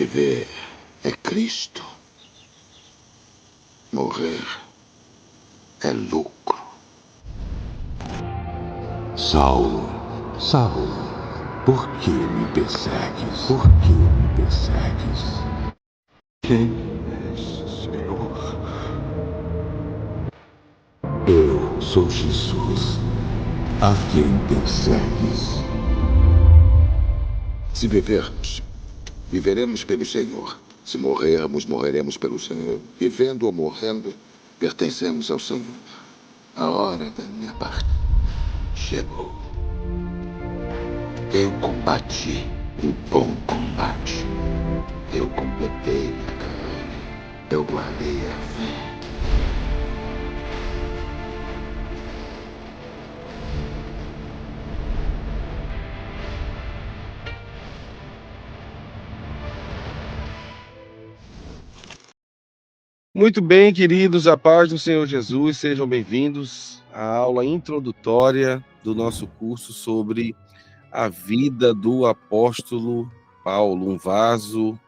Viver é Cristo. Morrer é lucro. Saulo, Saulo, por que me persegues? Por que me persegues? Quem és, Senhor? Eu sou Jesus, a quem persegues. Se vivermos, viveremos pelo Senhor. Se morrermos, morreremos pelo Senhor. Vivendo ou morrendo, pertencemos ao Senhor. A hora da minha parte chegou. Eu combati o bom combate. Eu completei a carreira. Eu guardei a fé. Muito bem, queridos, a paz do Senhor Jesus, sejam bem-vindos à aula introdutória do nosso curso sobre a vida do apóstolo Paulo, um vaso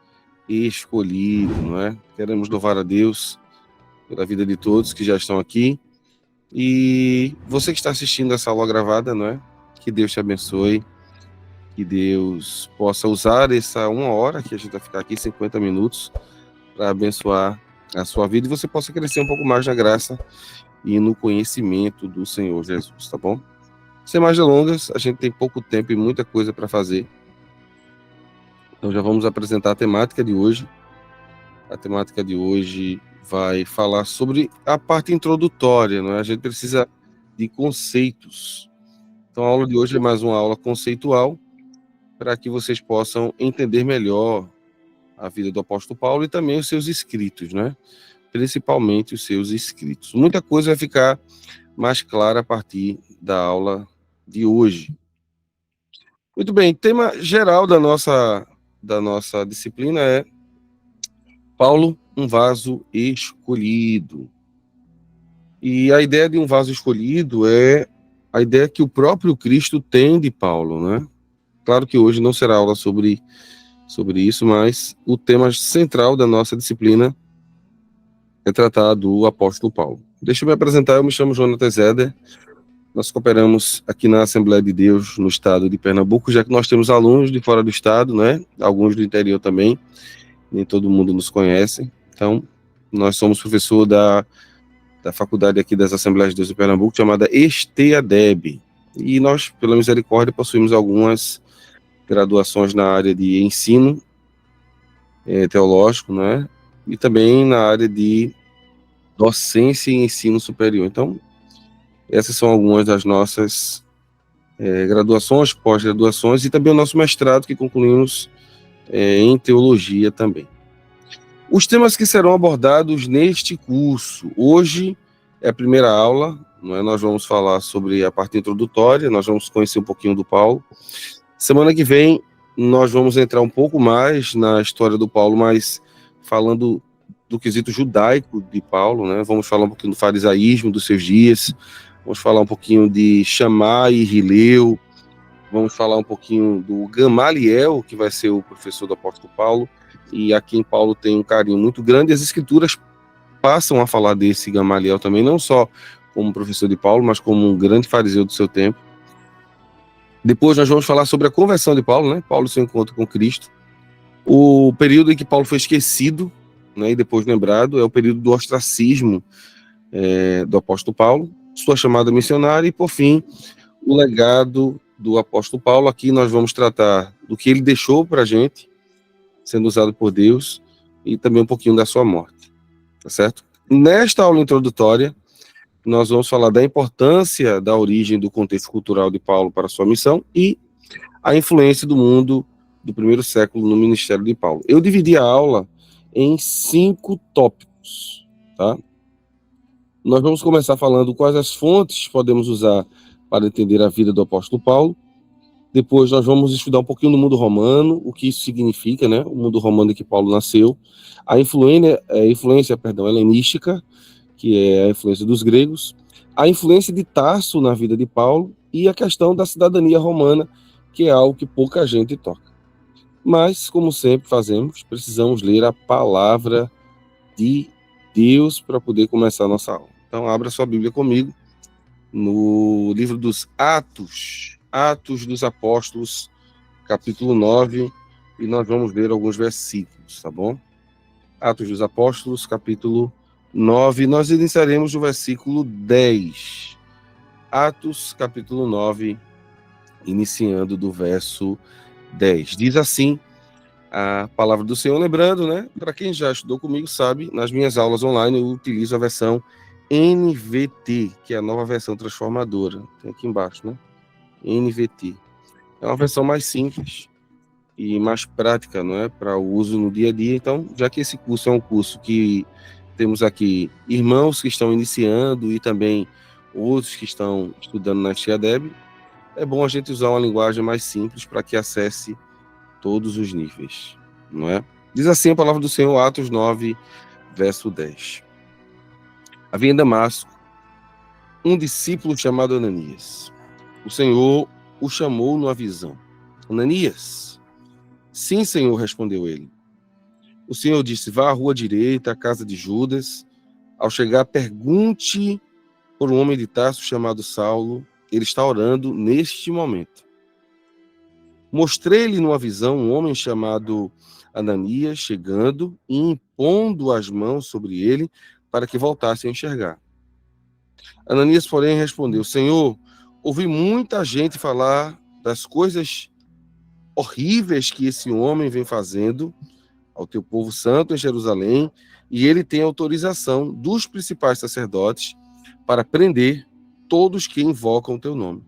escolhido, não é? Queremos louvar a Deus pela vida de todos que já estão aqui e você que está assistindo essa aula gravada, não é? Que Deus te abençoe, que Deus possa usar essa 1 hora que a gente vai ficar aqui, 50 minutos, para abençoar a sua vida e você possa crescer um pouco mais na graça e no conhecimento do Senhor Jesus, tá bom? Sem mais delongas, a gente tem pouco tempo e muita coisa para fazer. Então já vamos apresentar a temática de hoje. A temática de hoje vai falar sobre a parte introdutória, não é? A gente precisa de conceitos. Então a aula de hoje é mais uma aula conceitual para que vocês possam entender melhor a vida do apóstolo Paulo e também os seus escritos, né? Principalmente os seus escritos. Muita coisa vai ficar mais clara a partir da aula de hoje. Muito bem, tema geral da nossa disciplina é Paulo, um vaso escolhido. E a ideia de um vaso escolhido é a ideia que o próprio Cristo tem de Paulo, né? Claro que hoje não será aula sobre isso, mas o tema central da nossa disciplina é tratar do apóstolo Paulo. Deixa eu me apresentar, eu me chamo Jonathan Zeder, nós cooperamos aqui na Assembleia de Deus no estado de Pernambuco, já que nós temos alunos de fora do estado, né? Alguns do interior também, nem todo mundo nos conhece, então nós somos professor da faculdade aqui das Assembleias de Deus de Pernambuco, chamada ESTEADEB, e nós, pela misericórdia, possuímos algumas graduações na área de ensino teológico, né? E também na área de docência e ensino superior. Então, essas são algumas das nossas graduações, pós-graduações e também o nosso mestrado que concluímos em teologia também. Os temas que serão abordados neste curso. Hoje é a primeira aula, não é? Nós vamos falar sobre a parte introdutória, nós vamos conhecer um pouquinho do Paulo. Semana que vem nós vamos entrar um pouco mais na história do Paulo, mas falando do quesito judaico de Paulo, né? Vamos falar um pouquinho do farisaísmo dos seus dias, vamos falar um pouquinho de Shammai e Hileu, vamos falar um pouquinho do Gamaliel, que vai ser o professor do apóstolo Paulo, e a quem Paulo tem um carinho muito grande. As escrituras passam a falar desse Gamaliel também, não só como professor de Paulo, mas como um grande fariseu do seu tempo. Depois nós vamos falar sobre a conversão de Paulo, né? Paulo, seu encontro com Cristo. O período em que Paulo foi esquecido, né, e depois lembrado, é o período do ostracismo do apóstolo Paulo, sua chamada missionária e, por fim, o legado do apóstolo Paulo. Aqui nós vamos tratar do que ele deixou para a gente, sendo usado por Deus, e também um pouquinho da sua morte, tá certo? Nesta aula introdutória, nós vamos falar da importância da origem do contexto cultural de Paulo para a sua missão e a influência do mundo do primeiro século no ministério de Paulo. Eu dividi a aula em 5 tópicos, tá? Nós vamos começar falando quais as fontes podemos usar para entender a vida do apóstolo Paulo. Depois nós vamos estudar um pouquinho do mundo romano, o que isso significa, né? O mundo romano em que Paulo nasceu, a influência helenística, que é a influência dos gregos, a influência de Tarso na vida de Paulo e a questão da cidadania romana, que é algo que pouca gente toca. Mas, como sempre fazemos, precisamos ler a palavra de Deus para poder começar a nossa aula. Então, abra sua Bíblia comigo no livro dos Atos dos Apóstolos, capítulo 9, e nós vamos ler alguns versículos, tá bom? Atos dos Apóstolos, capítulo 9, nós iniciaremos do versículo 10. Atos, capítulo 9, iniciando do verso 10. Diz assim a palavra do Senhor, lembrando, né? Para quem já estudou comigo sabe, nas minhas aulas online eu utilizo a versão NVT, que é a nova versão transformadora. Tem aqui embaixo, né? NVT. É uma versão mais simples e mais prática, não é? Para o uso no dia a dia. Então, já que esse curso é um curso que temos aqui irmãos que estão iniciando e também outros que estão estudando na STIADEB, é bom a gente usar uma linguagem mais simples para que acesse todos os níveis, não é? Diz assim a palavra do Senhor, Atos 9, verso 10. Havia em Damasco um discípulo chamado Ananias. O Senhor o chamou numa visão. Ananias? Sim, Senhor, respondeu ele. O Senhor disse, vá à rua direita, à casa de Judas. Ao chegar, pergunte por um homem de Tarso chamado Saulo. Ele está orando neste momento. Mostrei-lhe numa visão um homem chamado Ananias chegando e impondo as mãos sobre ele para que voltasse a enxergar. Ananias, porém, respondeu, Senhor, ouvi muita gente falar das coisas horríveis que esse homem vem fazendo ao teu povo santo em Jerusalém, e ele tem autorização dos principais sacerdotes para prender todos que invocam o teu nome.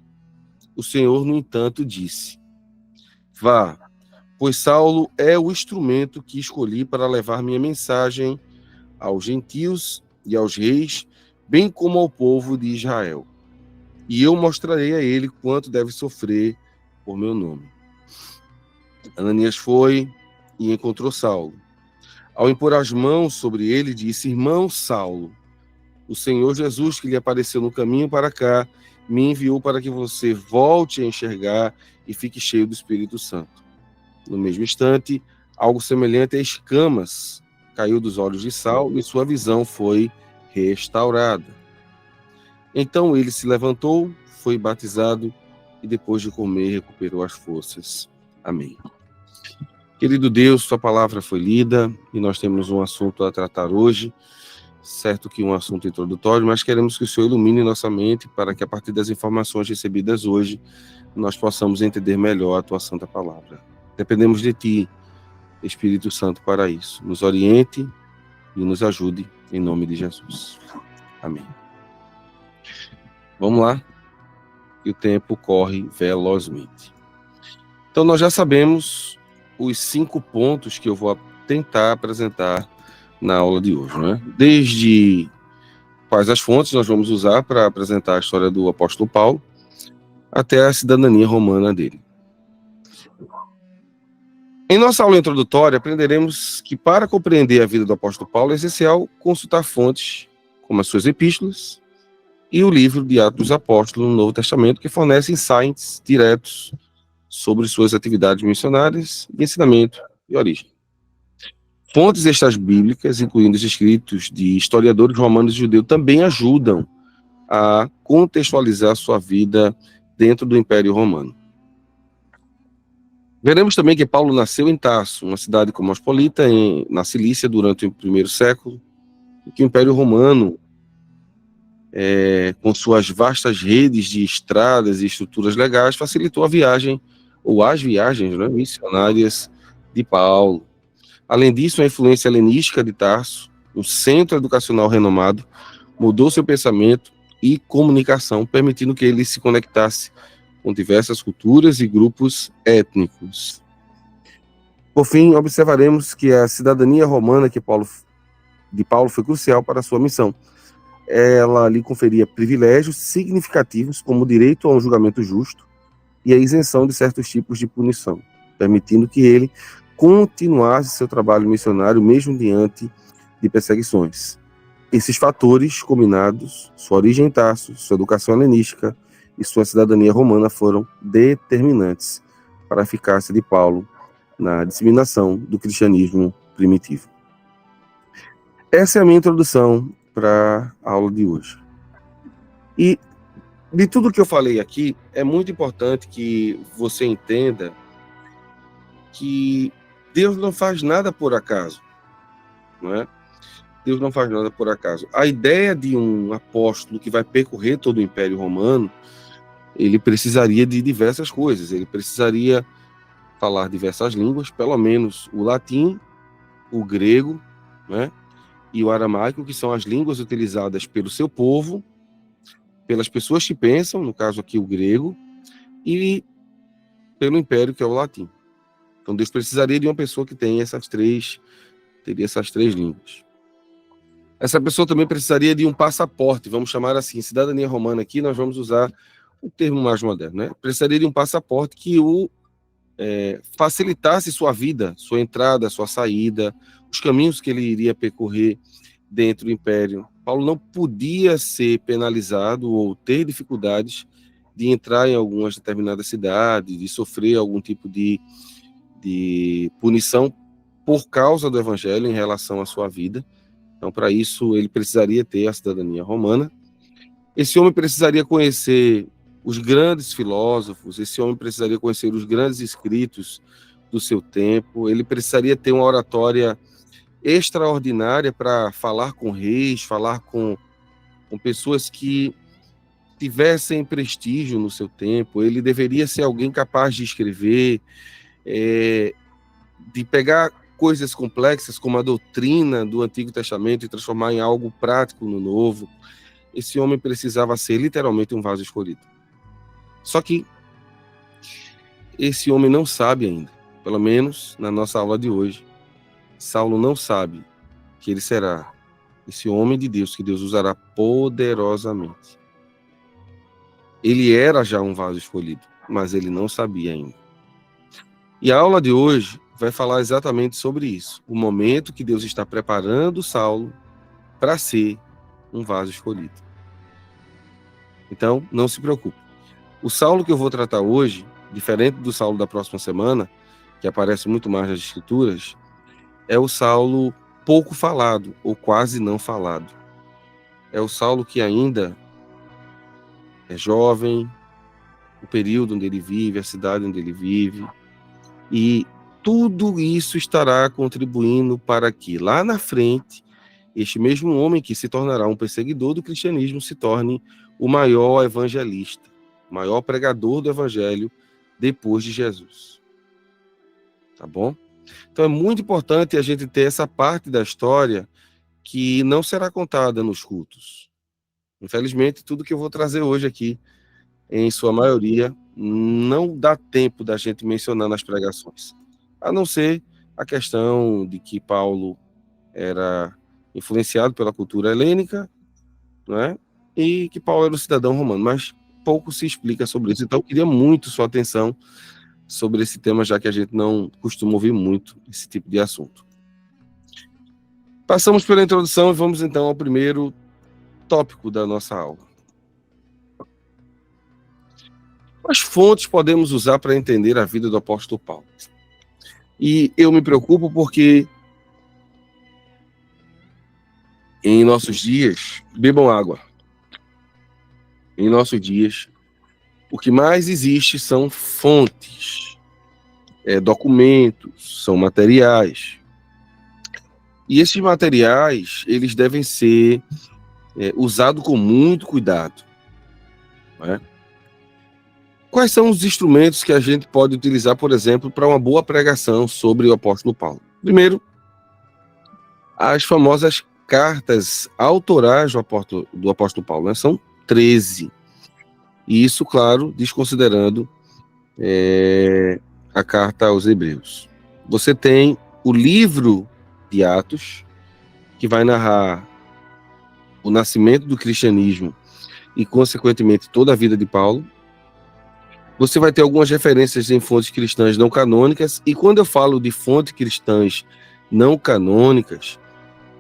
O Senhor, no entanto, disse, vá, pois Saulo é o instrumento que escolhi para levar minha mensagem aos gentios e aos reis, bem como ao povo de Israel. E eu mostrarei a ele quanto deve sofrer por meu nome. Ananias foi e encontrou Saulo. Ao impor as mãos sobre ele, disse, irmão Saulo, o Senhor Jesus que lhe apareceu no caminho para cá, me enviou para que você volte a enxergar e fique cheio do Espírito Santo. No mesmo instante, algo semelhante a escamas caiu dos olhos de Saulo e sua visão foi restaurada. Então ele se levantou, foi batizado e depois de comer recuperou as forças. Amém. Querido Deus, sua palavra foi lida e nós temos um assunto a tratar hoje, certo que um assunto introdutório, mas queremos que o Senhor ilumine nossa mente para que a partir das informações recebidas hoje nós possamos entender melhor a tua santa palavra. Dependemos de ti, Espírito Santo, para isso. Nos oriente e nos ajude, em nome de Jesus. Amém. Vamos lá, que o tempo corre velozmente. Então, nós já sabemos os 5 pontos que eu vou tentar apresentar na aula de hoje, né? Desde quais as fontes nós vamos usar para apresentar a história do apóstolo Paulo, até a cidadania romana dele. Em nossa aula introdutória, aprenderemos que para compreender a vida do apóstolo Paulo é essencial consultar fontes como as suas epístolas e o livro de Atos dos Apóstolos no Novo Testamento, que fornece insights diretos sobre suas atividades missionárias, de ensinamento e origem. Fontes estas bíblicas, incluindo os escritos de historiadores romanos e judeus, também ajudam a contextualizar sua vida dentro do Império Romano. Veremos também que Paulo nasceu em Tarso, uma cidade cosmopolita na Cilícia durante o primeiro século, e que o Império Romano, com suas vastas redes de estradas e estruturas legais, facilitou a viagem, ou as viagens, né, missionárias de Paulo. Além disso, a influência helenística de Tarso, um centro educacional renomado, mudou seu pensamento e comunicação, permitindo que ele se conectasse com diversas culturas e grupos étnicos. Por fim, observaremos que a cidadania romana de Paulo foi crucial para a sua missão. Ela lhe conferia privilégios significativos, como o direito a um julgamento justo e a isenção de certos tipos de punição, permitindo que ele continuasse seu trabalho missionário mesmo diante de perseguições. Esses fatores combinados, sua origem em Tarso, sua educação helenística e sua cidadania romana foram determinantes para a eficácia de Paulo na disseminação do cristianismo primitivo. Essa é a minha introdução para a aula de hoje. E de tudo que eu falei aqui, é muito importante que você entenda que Deus não faz nada por acaso, não é? Deus não faz nada por acaso. A ideia de um apóstolo que vai percorrer todo o Império Romano, ele precisaria de diversas coisas. Ele precisaria falar diversas línguas, pelo menos o latim, o grego, né, e o aramaico, que são as línguas utilizadas pelo seu povo, pelas pessoas que pensam, no caso aqui o grego, e pelo império, que é o latim. Então Deus precisaria de uma pessoa que teria essas três línguas. Essa pessoa também precisaria de um passaporte, vamos chamar assim, cidadania romana aqui, nós vamos usar um termo mais moderno, né? Precisaria de um passaporte que o facilitasse sua vida, sua entrada, sua saída, os caminhos que ele iria percorrer dentro do império. Paulo não podia ser penalizado ou ter dificuldades de entrar em algumas determinadas cidades, de sofrer algum tipo de punição por causa do evangelho em relação à sua vida. Então, para isso, ele precisaria ter a cidadania romana. Esse homem precisaria conhecer os grandes filósofos, esse homem precisaria conhecer os grandes escritos do seu tempo, ele precisaria ter uma oratória extraordinária para falar com reis, falar com pessoas que tivessem prestígio no seu tempo. Ele deveria ser alguém capaz de escrever, de pegar coisas complexas como a doutrina do Antigo Testamento e transformar em algo prático no Novo. Esse homem precisava ser literalmente um vaso escolhido. Só que esse homem não sabe ainda, pelo menos na nossa aula de hoje, Saulo não sabe que ele será esse homem de Deus que Deus usará poderosamente. Ele era já um vaso escolhido, mas ele não sabia ainda. E a aula de hoje vai falar exatamente sobre isso, o momento que Deus está preparando Saulo para ser um vaso escolhido. Então, não se preocupe. O Saulo que eu vou tratar hoje, diferente do Saulo da próxima semana, que aparece muito mais nas Escrituras, é o Saulo pouco falado, ou quase não falado. É o Saulo que ainda é jovem, o período onde ele vive, a cidade onde ele vive, e tudo isso estará contribuindo para que, lá na frente, este mesmo homem que se tornará um perseguidor do cristianismo se torne o maior evangelista, o maior pregador do evangelho depois de Jesus. Tá bom? Então é muito importante a gente ter essa parte da história que não será contada nos cultos. Infelizmente, tudo que eu vou trazer hoje aqui, em sua maioria, não dá tempo da gente mencionar nas pregações. A não ser a questão de que Paulo era influenciado pela cultura helênica, não é? E que Paulo era um cidadão romano, mas pouco se explica sobre isso. Então, eu queria muito sua atenção sobre esse tema, já que a gente não costuma ouvir muito esse tipo de assunto. Passamos pela introdução e vamos então ao primeiro tópico da nossa aula. Quais fontes podemos usar para entender a vida do apóstolo Paulo? E eu me preocupo porque em nossos dias, bebam água. Em nossos dias, o que mais existe são fontes, documentos, são materiais. E esses materiais, eles devem ser usados com muito cuidado. Não é? Quais são os instrumentos que a gente pode utilizar, por exemplo, para uma boa pregação sobre o apóstolo Paulo? Primeiro, as famosas cartas autorais do apóstolo Paulo, né? São 13. E isso, claro, desconsiderando a carta aos Hebreus. Você tem o livro de Atos, que vai narrar o nascimento do cristianismo e, consequentemente, toda a vida de Paulo. Você vai ter algumas referências em fontes cristãs não canônicas, e quando eu falo de fontes cristãs não canônicas,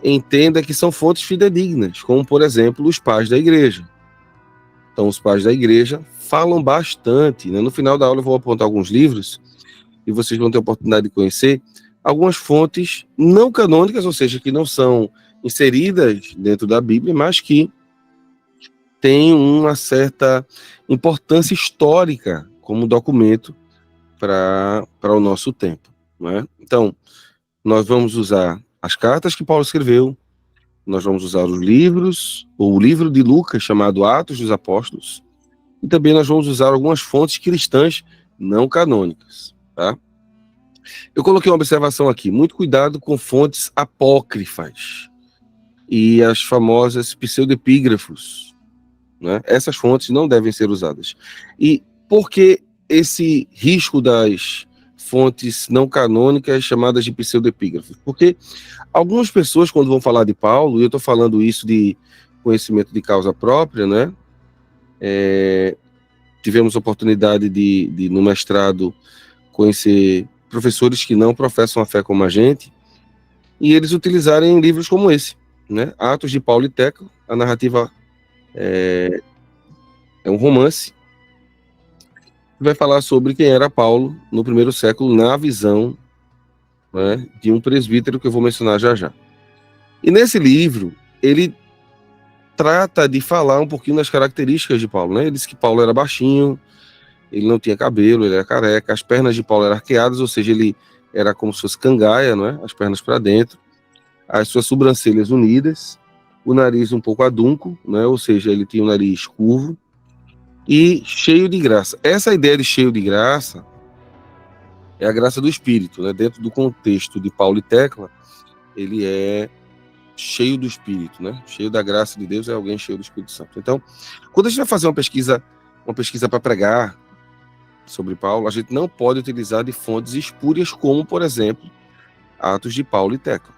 entenda que são fontes fidedignas, como, por exemplo, os pais da igreja. Então, os pais da igreja falam bastante, né? No final da aula eu vou apontar alguns livros e vocês vão ter a oportunidade de conhecer algumas fontes não canônicas, ou seja, que não são inseridas dentro da Bíblia, mas que têm uma certa importância histórica como documento para o nosso tempo, não é? Então, nós vamos usar as cartas que Paulo escreveu, nós vamos usar os livros, ou o livro de Lucas, chamado Atos dos Apóstolos, e também nós vamos usar algumas fontes cristãs não canônicas, tá? Eu coloquei uma observação aqui, muito cuidado com fontes apócrifas e as famosas pseudepígrafos, né? Essas fontes não devem ser usadas. E por que esse risco das fontes não canônicas chamadas de pseudepígrafos? Porque algumas pessoas, quando vão falar de Paulo, e eu estou falando isso de conhecimento de causa própria, né? Tivemos a oportunidade de, no mestrado, conhecer professores que não professam a fé como a gente, e eles utilizarem livros como esse, né? Atos de Paulo e Tecla, a narrativa é um romance, que vai falar sobre quem era Paulo no primeiro século, na visão, né, de um presbítero que eu vou mencionar já já. E nesse livro, ele trata de falar um pouquinho das características de Paulo, né? Ele diz que Paulo era baixinho, ele não tinha cabelo, ele era careca, as pernas de Paulo eram arqueadas, ou seja, ele era como se fosse cangaia, não é? As pernas para dentro, as suas sobrancelhas unidas, o nariz um pouco adunco, né? Ou seja, ele tinha o nariz curvo e cheio de graça. Essa ideia de cheio de graça é a graça do Espírito, né? Dentro do contexto de Paulo e Tecla, ele é cheio do Espírito, né? Cheio da graça de Deus, é alguém cheio do Espírito Santo. Então, quando a gente vai fazer uma pesquisa para pregar sobre Paulo, a gente não pode utilizar de fontes espúrias, como, por exemplo, Atos de Paulo e Tecla.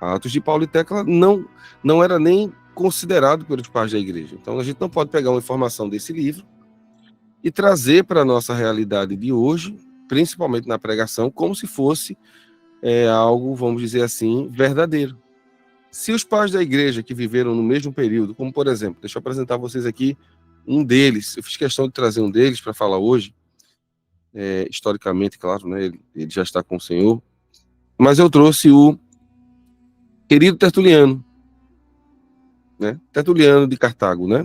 Atos de Paulo e Tecla não era nem considerado pelos pais da igreja. Então, a gente não pode pegar uma informação desse livro e trazer para a nossa realidade de hoje, principalmente na pregação, como se fosse algo, vamos dizer assim, verdadeiro. Se os pais da igreja que viveram no mesmo período, como, por exemplo, deixa eu apresentar a vocês aqui um deles, eu fiz questão de trazer um deles para falar hoje, historicamente, claro, né, ele já está com o Senhor, mas eu trouxe o querido Tertuliano, né, Tertuliano de Cartago, né,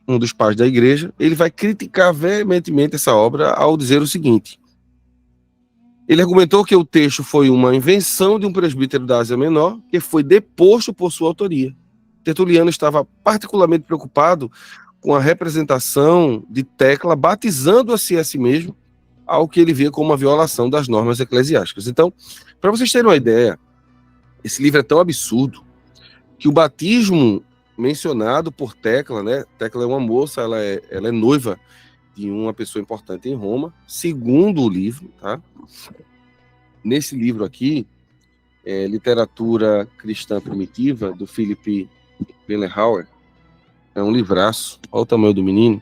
um dos pais da igreja. Ele vai criticar veementemente essa obra ao dizer o seguinte: ele argumentou que o texto foi uma invenção de um presbítero da Ásia Menor, que foi deposto por sua autoria. Tertuliano estava particularmente preocupado com a representação de Tecla, batizando-se a si mesmo, ao que ele via como uma violação das normas eclesiásticas. Então, para vocês terem uma ideia, esse livro é tão absurdo que o batismo mencionado por Tecla, né? Tecla é uma moça, ela é noiva de uma pessoa importante em Roma, segundo o livro, tá? Nesse livro aqui, Literatura Cristã Primitiva, do Philip Bellenhauer, é um livraço, olha o tamanho do menino.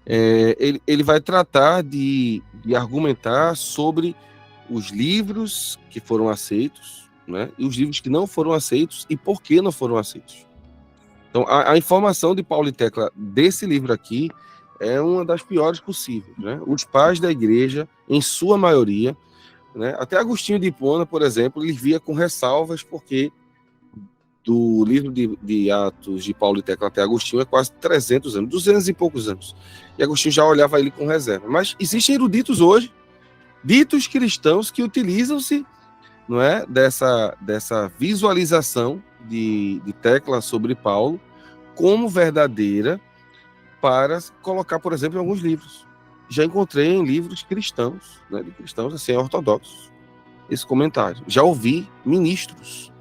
Ele vai tratar de argumentar sobre os livros que foram aceitos, né, e os livros que não foram aceitos e por que não foram aceitos. Então, a informação de Paulo e Tecla desse livro aqui é uma das piores possíveis, né? Os pais da igreja, em sua maioria, né, até Agostinho de Hipona, por exemplo, ele via com ressalvas, porque do livro de Atos de Paulo e Tecla até Agostinho é quase 300 anos, 200 e poucos anos. E Agostinho já olhava ele com reserva. Mas existem eruditos hoje, ditos cristãos, que utilizam-se, não é, dessa visualização de Tecla sobre Paulo como verdadeira para colocar, por exemplo, em alguns livros. Já encontrei em livros cristãos, né, de cristãos assim, ortodoxos, esse comentário. Já ouvi ministros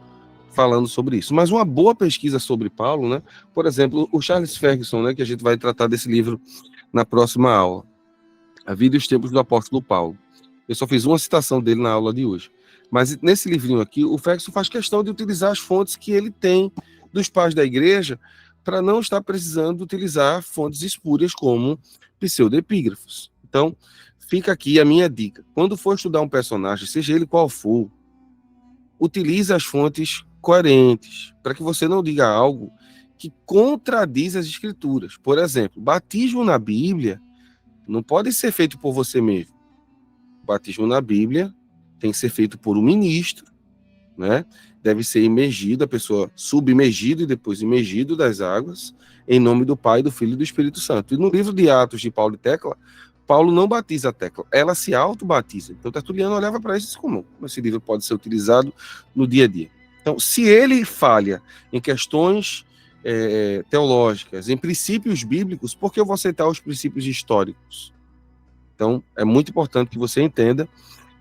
falando sobre isso. Mas uma boa pesquisa sobre Paulo, né? Por exemplo, o Charles Ferguson, né, que a gente vai tratar desse livro na próxima aula, A Vida e os Tempos do Apóstolo Paulo. Eu só fiz uma citação dele na aula de hoje. Mas nesse livrinho aqui, o Ferguson faz questão de utilizar as fontes que ele tem dos pais da igreja para não estar precisando utilizar fontes espúrias como pseudepígrafos. Então, fica aqui a minha dica. Quando for estudar um personagem, seja ele qual for, utilize as fontes coerentes, para que você não diga algo que contradiz as escrituras. Por exemplo, batismo na Bíblia não pode ser feito por você mesmo. O batismo na Bíblia tem que ser feito por um ministro, né? Deve ser imergido, a pessoa submergida e depois imergido das águas, em nome do Pai, do Filho e do Espírito Santo. E no livro de Atos de Paulo e Tecla, Paulo não batiza a Tecla, ela se auto-batiza. Então, Tertuliano olhava para isso como esse livro pode ser utilizado no dia a dia. Então, se ele falha em questões teológicas, em princípios bíblicos, por que eu vou aceitar os princípios históricos? Então, é muito importante que você entenda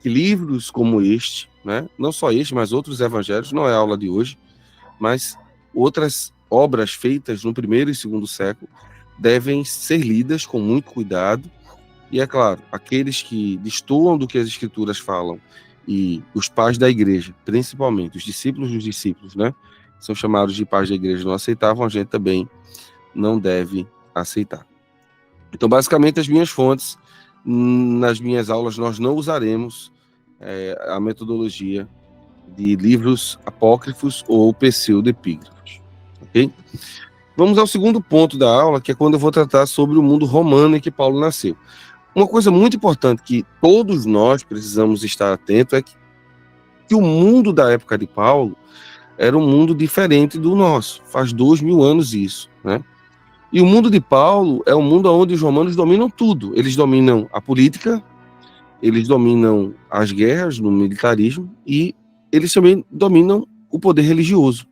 que livros como este, né, não só este, mas outros evangelhos, não é a aula de hoje, mas outras obras feitas no primeiro e segundo século devem ser lidas com muito cuidado. E é claro, aqueles que destoam do que as escrituras falam, e os pais da igreja, principalmente os discípulos dos discípulos, né, são chamados de pais da igreja, não aceitavam, a gente também não deve aceitar. Então, basicamente, as minhas fontes, nas minhas aulas, nós não usaremos a metodologia de livros apócrifos ou pseudepígrafos, ok? Vamos ao segundo ponto da aula, que é quando eu vou tratar sobre o mundo romano em que Paulo nasceu. Uma coisa muito importante que todos nós precisamos estar atentos é que o mundo da época de Paulo era um mundo diferente do nosso. Faz 2000 anos isso, né? E o mundo de Paulo é um mundo onde os romanos dominam tudo. Eles dominam a política, eles dominam as guerras no militarismo e eles também dominam o poder religioso.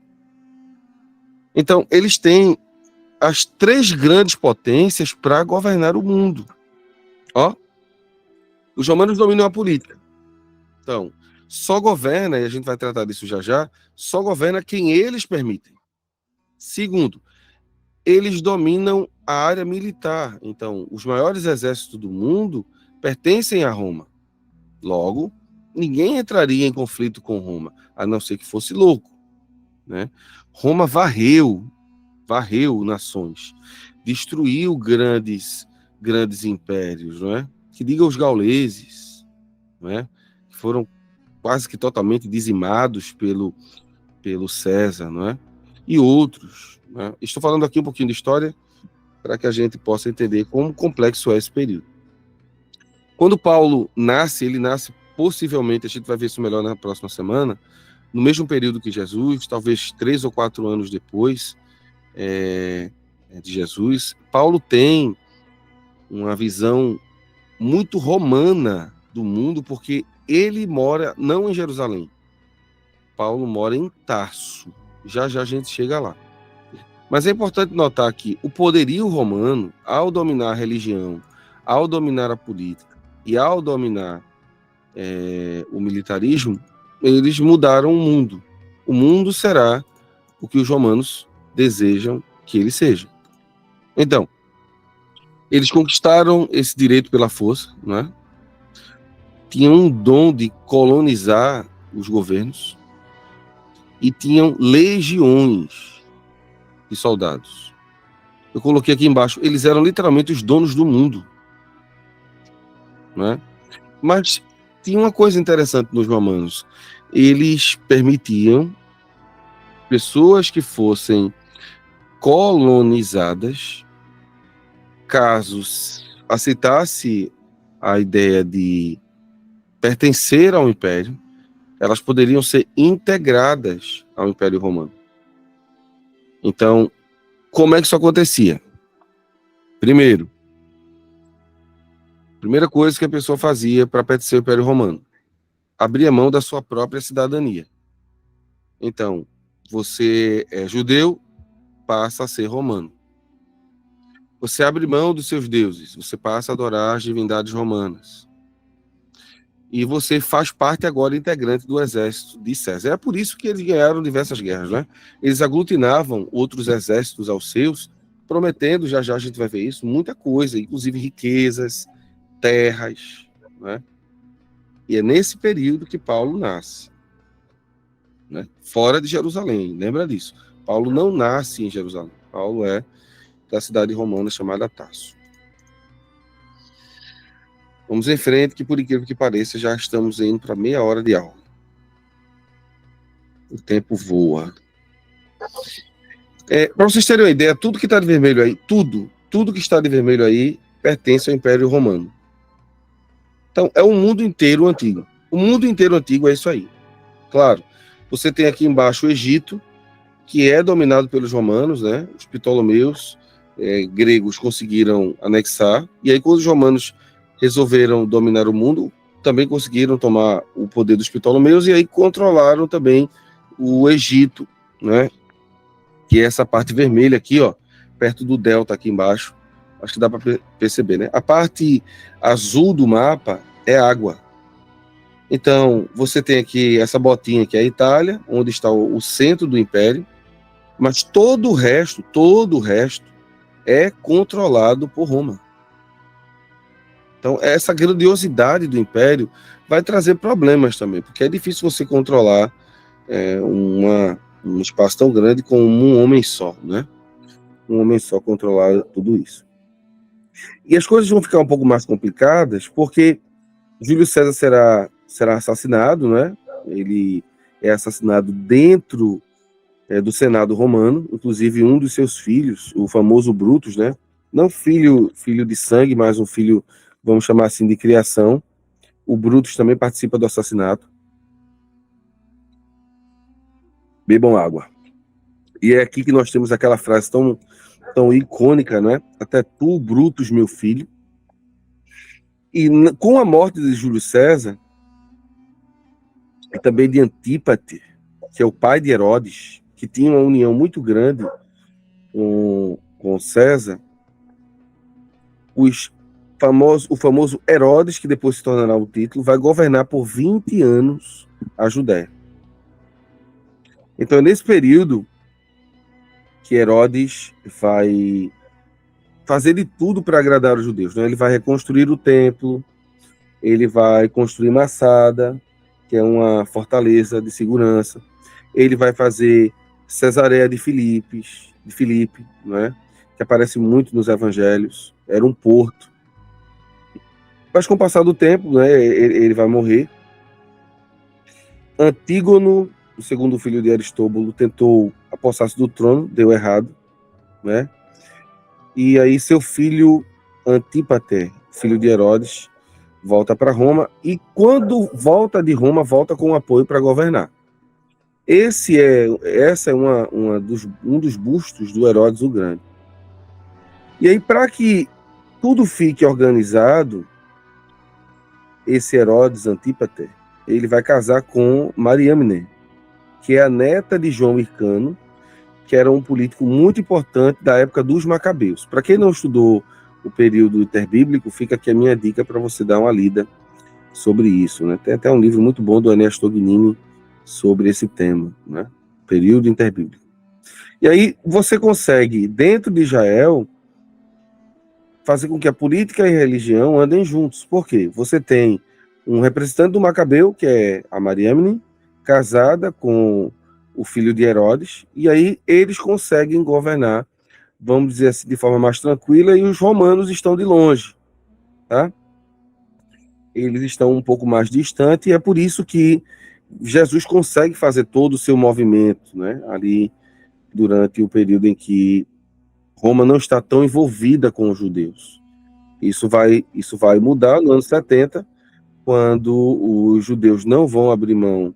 Então, eles têm as 3 grandes potências para governar o mundo. Ó, os romanos dominam a política. Então, só governa, e a gente vai tratar disso já já, só governa quem eles permitem. Segundo, eles dominam a área militar. Então, os maiores exércitos do mundo pertencem a Roma. Logo, ninguém entraria em conflito com Roma, a não ser que fosse louco, né? Roma varreu nações, destruiu grandes impérios, não é? Que diga os gauleses, não é? Que foram quase que totalmente dizimados pelo César, não é? E outros, né? Estou falando aqui um pouquinho de história para que a gente possa entender como complexo é esse período. Quando Paulo nasce, ele nasce possivelmente, a gente vai ver isso melhor na próxima semana, no mesmo período que Jesus, talvez 3 ou 4 anos depois de Jesus. Paulo tem uma visão muito romana do mundo, porque ele mora não em Jerusalém. Paulo mora em Tarso. Já já a gente chega lá. Mas é importante notar que o poderio romano, ao dominar a religião, ao dominar a política e ao dominar o militarismo, eles mudaram o mundo. O mundo será o que os romanos desejam que ele seja. Então, eles conquistaram esse direito pela força, né? Tinham um dom de colonizar os governos e tinham legiões de soldados. Eu coloquei aqui embaixo, eles eram literalmente os donos do mundo, né? Mas tinha uma coisa interessante nos romanos, eles permitiam pessoas que fossem colonizadas, caso aceitasse a ideia de pertencer ao império, elas poderiam ser integradas ao Império Romano. Então, como é que isso acontecia? Primeira coisa que a pessoa fazia para pertencer ao Império Romano, abria mão da sua própria cidadania. Então, você é judeu, passa a ser romano. Você abre mão dos seus deuses, você passa a adorar as divindades romanas. E você faz parte agora integrante do exército de César. É por isso que eles ganharam diversas guerras, né? Eles aglutinavam outros exércitos aos seus, prometendo, já já a gente vai ver isso, muita coisa, inclusive riquezas, terras, né? E é nesse período que Paulo nasce, né? Fora de Jerusalém, lembra disso. Paulo não nasce em Jerusalém. Paulo é da cidade romana chamada Tarso. Vamos em frente, que por incrível que pareça, já estamos indo para meia hora de aula. O tempo voa. Para vocês terem uma ideia, tudo que está de vermelho aí, tudo que está de vermelho aí, pertence ao Império Romano. Então, é o mundo inteiro antigo. O mundo inteiro antigo é isso aí. Claro, você tem aqui embaixo o Egito, que é dominado pelos romanos, né? Os Ptolomeus, gregos, conseguiram anexar. E aí, quando os romanos resolveram dominar o mundo, também conseguiram tomar o poder dos Ptolomeus e aí controlaram também o Egito, né? Que é essa parte vermelha aqui, ó, perto do delta aqui embaixo. Acho que dá para perceber, né? A parte azul do mapa é água. Então, você tem aqui essa botinha que é a Itália, onde está o centro do império, mas todo o resto é controlado por Roma. Então, essa grandiosidade do império vai trazer problemas também, porque é difícil você controlar um espaço tão grande com um homem só, né? Um homem só controlar tudo isso. E as coisas vão ficar um pouco mais complicadas, porque Júlio César será assassinado, né? Ele é assassinado dentro do Senado romano, inclusive um dos seus filhos, o famoso Brutus, né? Não filho de sangue, mas um filho, vamos chamar assim, de criação. O Brutus também participa do assassinato. Bebam água. E é aqui que nós temos aquela frase tão icônica, né? Até tu, Brutus, meu filho. E com a morte de Júlio César, e também de Antípate, que é o pai de Herodes, que tinha uma união muito grande com César, o famoso Herodes, que depois se tornará o título, vai governar por 20 anos a Judéia. Então é nesse período que Herodes vai fazer de tudo para agradar os judeus, né? Ele vai reconstruir o templo, ele vai construir Massada, que é uma fortaleza de segurança, ele vai fazer Cesareia de Filipe, né? Que aparece muito nos evangelhos, era um porto. Mas com o passar do tempo, né, ele vai morrer. Antígono, o segundo filho de Aristóbulo, tentou apossar-se do trono, deu errado, né? E aí seu filho Antípate, filho de Herodes, volta para Roma, e quando volta de Roma, volta com apoio para governar. Essa é um dos bustos do Herodes o Grande. E aí, para que tudo fique organizado, esse Herodes Antípate, ele vai casar com Mariamne, que é a neta de João Hircano, que era um político muito importante da época dos Macabeus. Para quem não estudou o período interbíblico, fica aqui a minha dica para você dar uma lida sobre isso, né? Tem até um livro muito bom do Ernesto Tognini sobre esse tema, né? Período interbíblico. E aí você consegue, dentro de Israel, fazer com que a política e a religião andem juntos. Por quê? Você tem um representante do Macabeu, que é a Mariamne, casada com o filho de Herodes, e aí eles conseguem governar, vamos dizer assim, de forma mais tranquila, e os romanos estão de longe, tá? Eles estão um pouco mais distantes, e é por isso que Jesus consegue fazer todo o seu movimento, né, ali durante o período em que Roma não está tão envolvida com os judeus. Isso vai mudar no ano 70, quando os judeus não vão abrir mão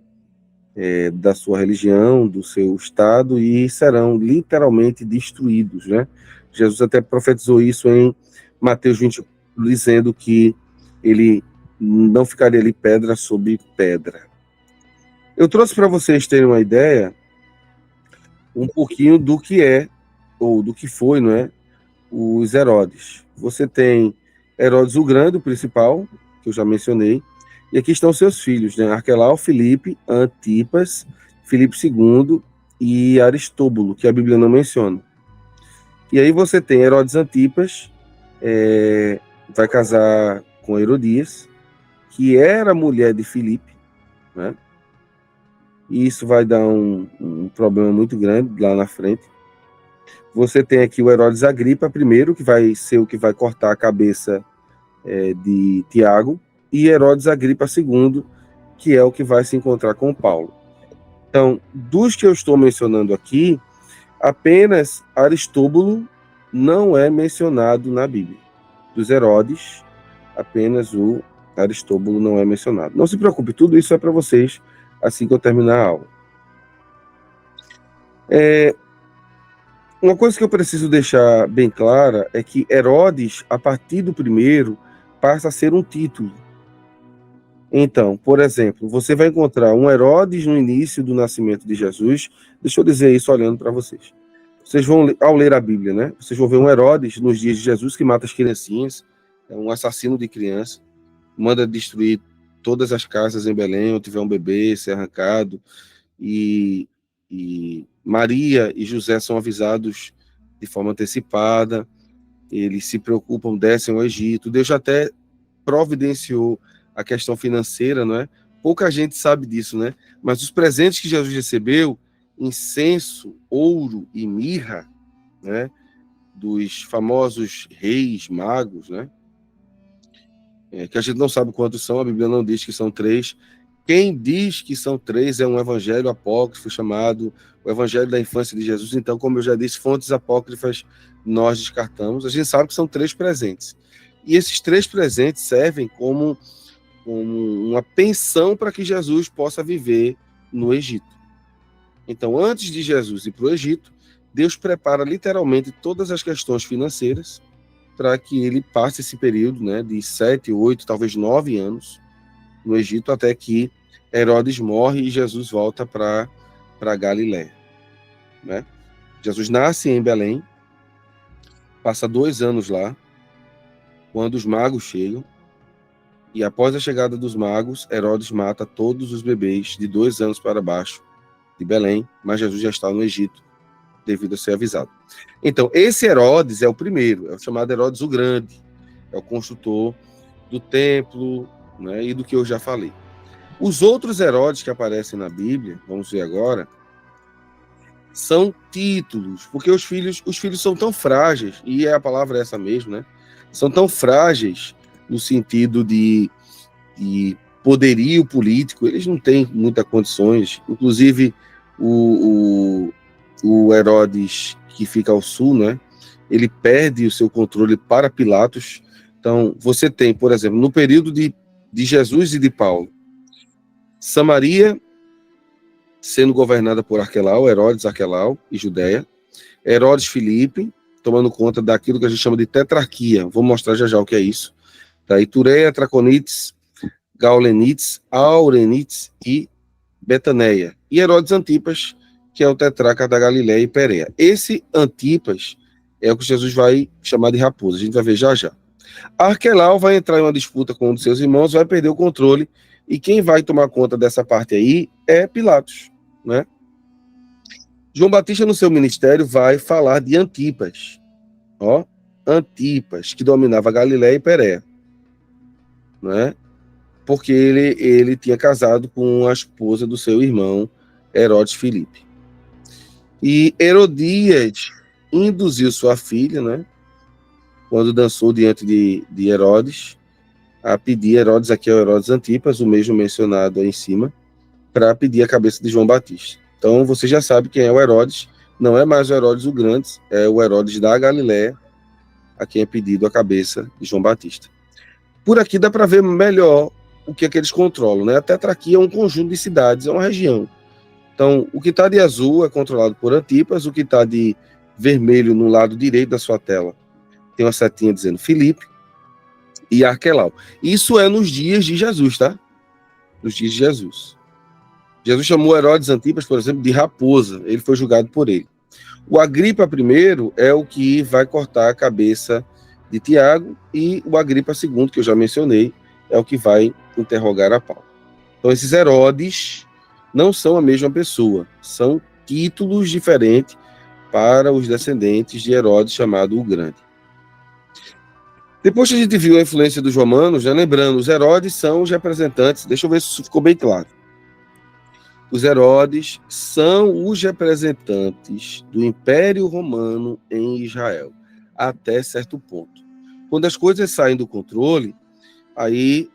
da sua religião, do seu Estado, e serão literalmente destruídos, né? Jesus até profetizou isso em Mateus 20, dizendo que ele não ficaria ali pedra sobre pedra. Eu trouxe para vocês terem uma ideia um pouquinho do que é, ou do que foi, não é, os Herodes. Você tem Herodes o Grande, o principal, que eu já mencionei, e aqui estão seus filhos, né? Arquelau, Filipe, Antipas, Filipe II e Aristóbulo, que a Bíblia não menciona. E aí você tem Herodes Antipas, vai casar com Herodias, que era mulher de Filipe, né? E isso vai dar um problema muito grande lá na frente. Você tem aqui o Herodes Agripa I, que vai ser o que vai cortar a cabeça de Tiago, e Herodes Agripa II, que é o que vai se encontrar com Paulo. Então, dos que eu estou mencionando aqui, apenas Aristóbulo não é mencionado na Bíblia. Dos Herodes, apenas o Aristóbulo não é mencionado. Não se preocupe, tudo isso é para vocês assim que eu terminar a aula. Uma coisa que eu preciso deixar bem clara é que Herodes, a partir do primeiro, passa a ser um título. Então, por exemplo, você vai encontrar um Herodes no início do nascimento de Jesus. Deixa eu dizer isso olhando para vocês. Vocês vão, ao ler a Bíblia, né? Vocês vão ver um Herodes nos dias de Jesus que mata as criancinhas, é um assassino de criança, manda destruir todas as casas em Belém onde tiver um bebê ser arrancado, e Maria e José são avisados de forma antecipada, eles se preocupam, descem ao Egito. Deus já até providenciou a questão financeira, não é? Pouca gente sabe disso, né? Mas os presentes que Jesus recebeu, incenso, ouro e mirra, né? Dos famosos reis magos, né? Que a gente não sabe quantos são, a Bíblia não diz que são 3. Quem diz que são 3 é um evangelho apócrifo chamado o Evangelho da Infância de Jesus. Então, como eu já disse, fontes apócrifas nós descartamos. A gente sabe que são 3 presentes. E esses 3 presentes servem como uma pensão para que Jesus possa viver no Egito. Então, antes de Jesus ir para o Egito, Deus prepara literalmente todas as questões financeiras para que ele passe esse período, né, de 7, 8, talvez 9 anos no Egito, até que Herodes morre e Jesus volta para Galiléia, né? Jesus nasce em Belém, passa 2 anos lá, quando os magos chegam, e após a chegada dos magos, Herodes mata todos os bebês de 2 anos para baixo de Belém, mas Jesus já está no Egito, devido a ser avisado. Então, esse Herodes é o primeiro, é o chamado Herodes o Grande, é o construtor do templo, né, e do que eu já falei. Os outros Herodes que aparecem na Bíblia, vamos ver agora, são títulos, porque os filhos são tão frágeis, e a palavra é essa mesmo, né? São tão frágeis no sentido de poderio político, eles não têm muitas condições. Inclusive, o Herodes, que fica ao sul, né? Ele perde o seu controle para Pilatos. Então, você tem, por exemplo, no período de Jesus e de Paulo, Samaria sendo governada por Arquelau, Herodes Arquelau e Judéia, Herodes Filipe, tomando conta daquilo que a gente chama de tetrarquia. Vou mostrar já já o que é isso. Tá? Itureia, Traconites, Gaulenites, Aurenites e Betaneia. E Herodes Antipas, que é o tetrarca da Galiléia e Pérea. Esse Antipas é o que Jesus vai chamar de raposa. A gente vai ver já já. Arquelau vai entrar em uma disputa com um dos seus irmãos, vai perder o controle, e quem vai tomar conta dessa parte aí é Pilatos, né? João Batista, no seu ministério, vai falar de Antipas, ó, Antipas, que dominava Galiléia e Pérea, né? Porque ele tinha casado com a esposa do seu irmão, Herodes Filipe. E Herodias induziu sua filha, né, quando dançou diante de Herodes, a pedir, Herodes aqui é o Herodes Antipas, o mesmo mencionado aí em cima, para pedir a cabeça de João Batista. Então você já sabe quem é o Herodes, não é mais o Herodes o Grande, é o Herodes da Galiléia, a quem é pedido a cabeça de João Batista. Por aqui dá para ver melhor o que é que eles controlam, né? A tetrarquia é um conjunto de cidades, é uma região. Então, o que está de azul é controlado por Antipas, o que está de vermelho no lado direito da sua tela tem uma setinha dizendo Filipe e Arquelau. Isso é nos dias de Jesus, tá? Nos dias de Jesus. Jesus chamou Herodes Antipas, por exemplo, de raposa. Ele foi julgado por ele. O Agripa I é o que vai cortar a cabeça de Tiago, e o Agripa II, que eu já mencionei, é o que vai interrogar a Paulo. Então, esses Herodes não são a mesma pessoa, são títulos diferentes para os descendentes de Herodes, chamado o Grande. Depois que a gente viu a influência dos romanos, já lembrando, os Herodes são os representantes, deixa eu ver se isso ficou bem claro. Os Herodes são os representantes do Império Romano em Israel, até certo ponto. Quando as coisas saem do controle, aí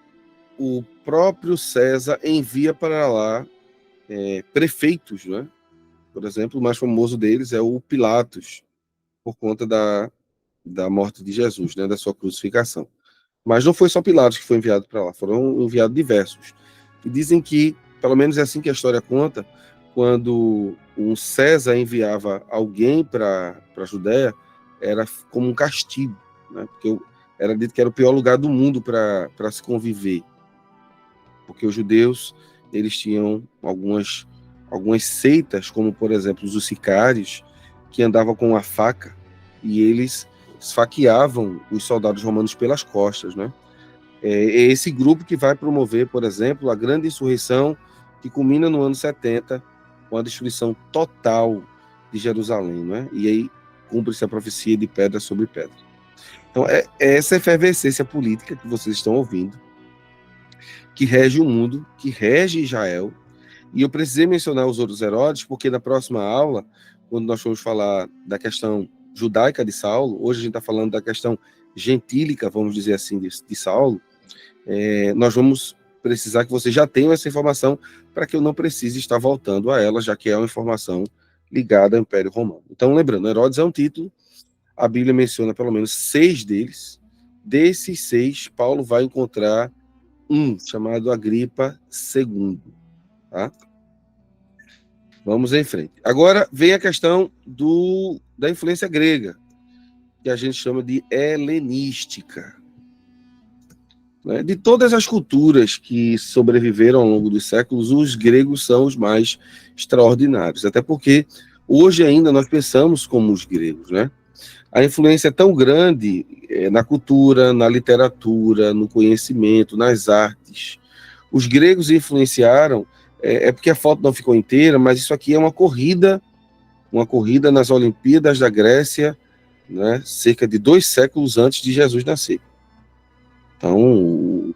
o próprio César envia para lá prefeitos, né? Por exemplo, o mais famoso deles é o Pilatos, por conta da morte de Jesus, né? Da sua crucificação. Mas não foi só Pilatos que foi enviado para lá, foram enviados diversos. E dizem que, pelo menos é assim que a história conta, quando um César enviava alguém para a Judéia, era como um castigo, né? Porque era dito que era o pior lugar do mundo para se conviver. Porque os judeus, eles tinham algumas seitas, como, por exemplo, os sicários, que andavam com a faca e eles esfaqueavam os soldados romanos pelas costas, né? É esse grupo que vai promover, por exemplo, a grande insurreição que culmina no ano 70, com a destruição total de Jerusalém, né? E aí cumpre-se a profecia de pedra sobre pedra. Então, é essa efervescência política que vocês estão ouvindo, que rege o mundo, que rege Israel. E eu precisei mencionar os outros Herodes, porque na próxima aula, quando nós formos falar da questão judaica de Saulo, hoje a gente está falando da questão gentílica, vamos dizer assim, de Saulo, nós vamos precisar que vocês já tenham essa informação para que eu não precise estar voltando a ela, já que é uma informação ligada ao Império Romano. Então, lembrando, Herodes é um título, a Bíblia menciona pelo menos 6 deles. Desses 6, Paulo vai encontrar um chamado Agripa II. Tá? Vamos em frente. Agora vem a questão da influência grega, que a gente chama de helenística. Né? De todas as culturas que sobreviveram ao longo dos séculos, os gregos são os mais extraordinários, até porque hoje ainda nós pensamos como os gregos, né? A influência é tão grande na cultura, na literatura, no conhecimento, nas artes. Os gregos influenciaram, porque a foto não ficou inteira, mas isso aqui é uma corrida nas Olimpíadas da Grécia, né, cerca de 2 séculos antes de Jesus nascer. Então,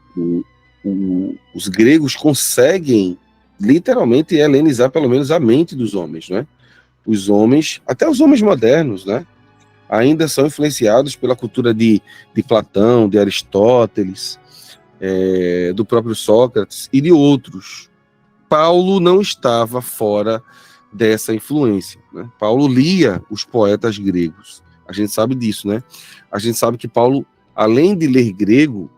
os gregos conseguem literalmente helenizar pelo menos a mente dos homens, né? Os homens, até os homens modernos, né, ainda são influenciados pela cultura de Platão, de Aristóteles, do próprio Sócrates e de outros. Paulo não estava fora dessa influência, né? Paulo lia os poetas gregos. A gente sabe disso, né? A gente sabe que Paulo, além de ler grego,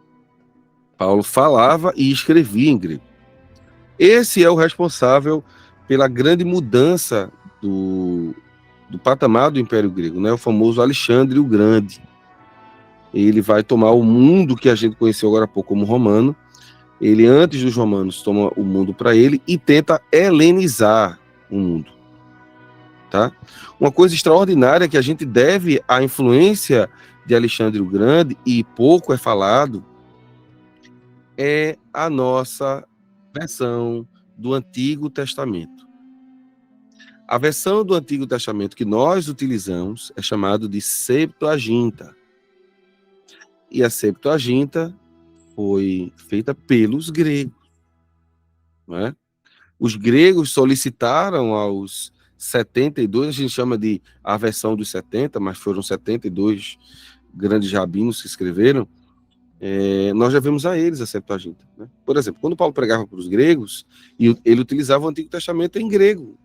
Paulo falava e escrevia em grego. Esse é o responsável pela grande mudança do patamar do Império Grego, né? O famoso Alexandre o Grande. Ele vai tomar o mundo que a gente conheceu agora há pouco como romano. Ele, antes dos romanos, toma o mundo para ele e tenta helenizar o mundo. Tá? Uma coisa extraordinária que a gente deve à influência de Alexandre o Grande, e pouco é falado, é a nossa versão do Antigo Testamento. A versão do Antigo Testamento que nós utilizamos é chamada de Septuaginta. E a Septuaginta foi feita pelos gregos. Não é? Os gregos solicitaram aos 72, a gente chama de a versão dos 70, mas foram 72 grandes rabinos que escreveram, nós já vimos a eles a Septuaginta. Né? Por exemplo, quando Paulo pregava para os gregos, ele utilizava o Antigo Testamento em grego,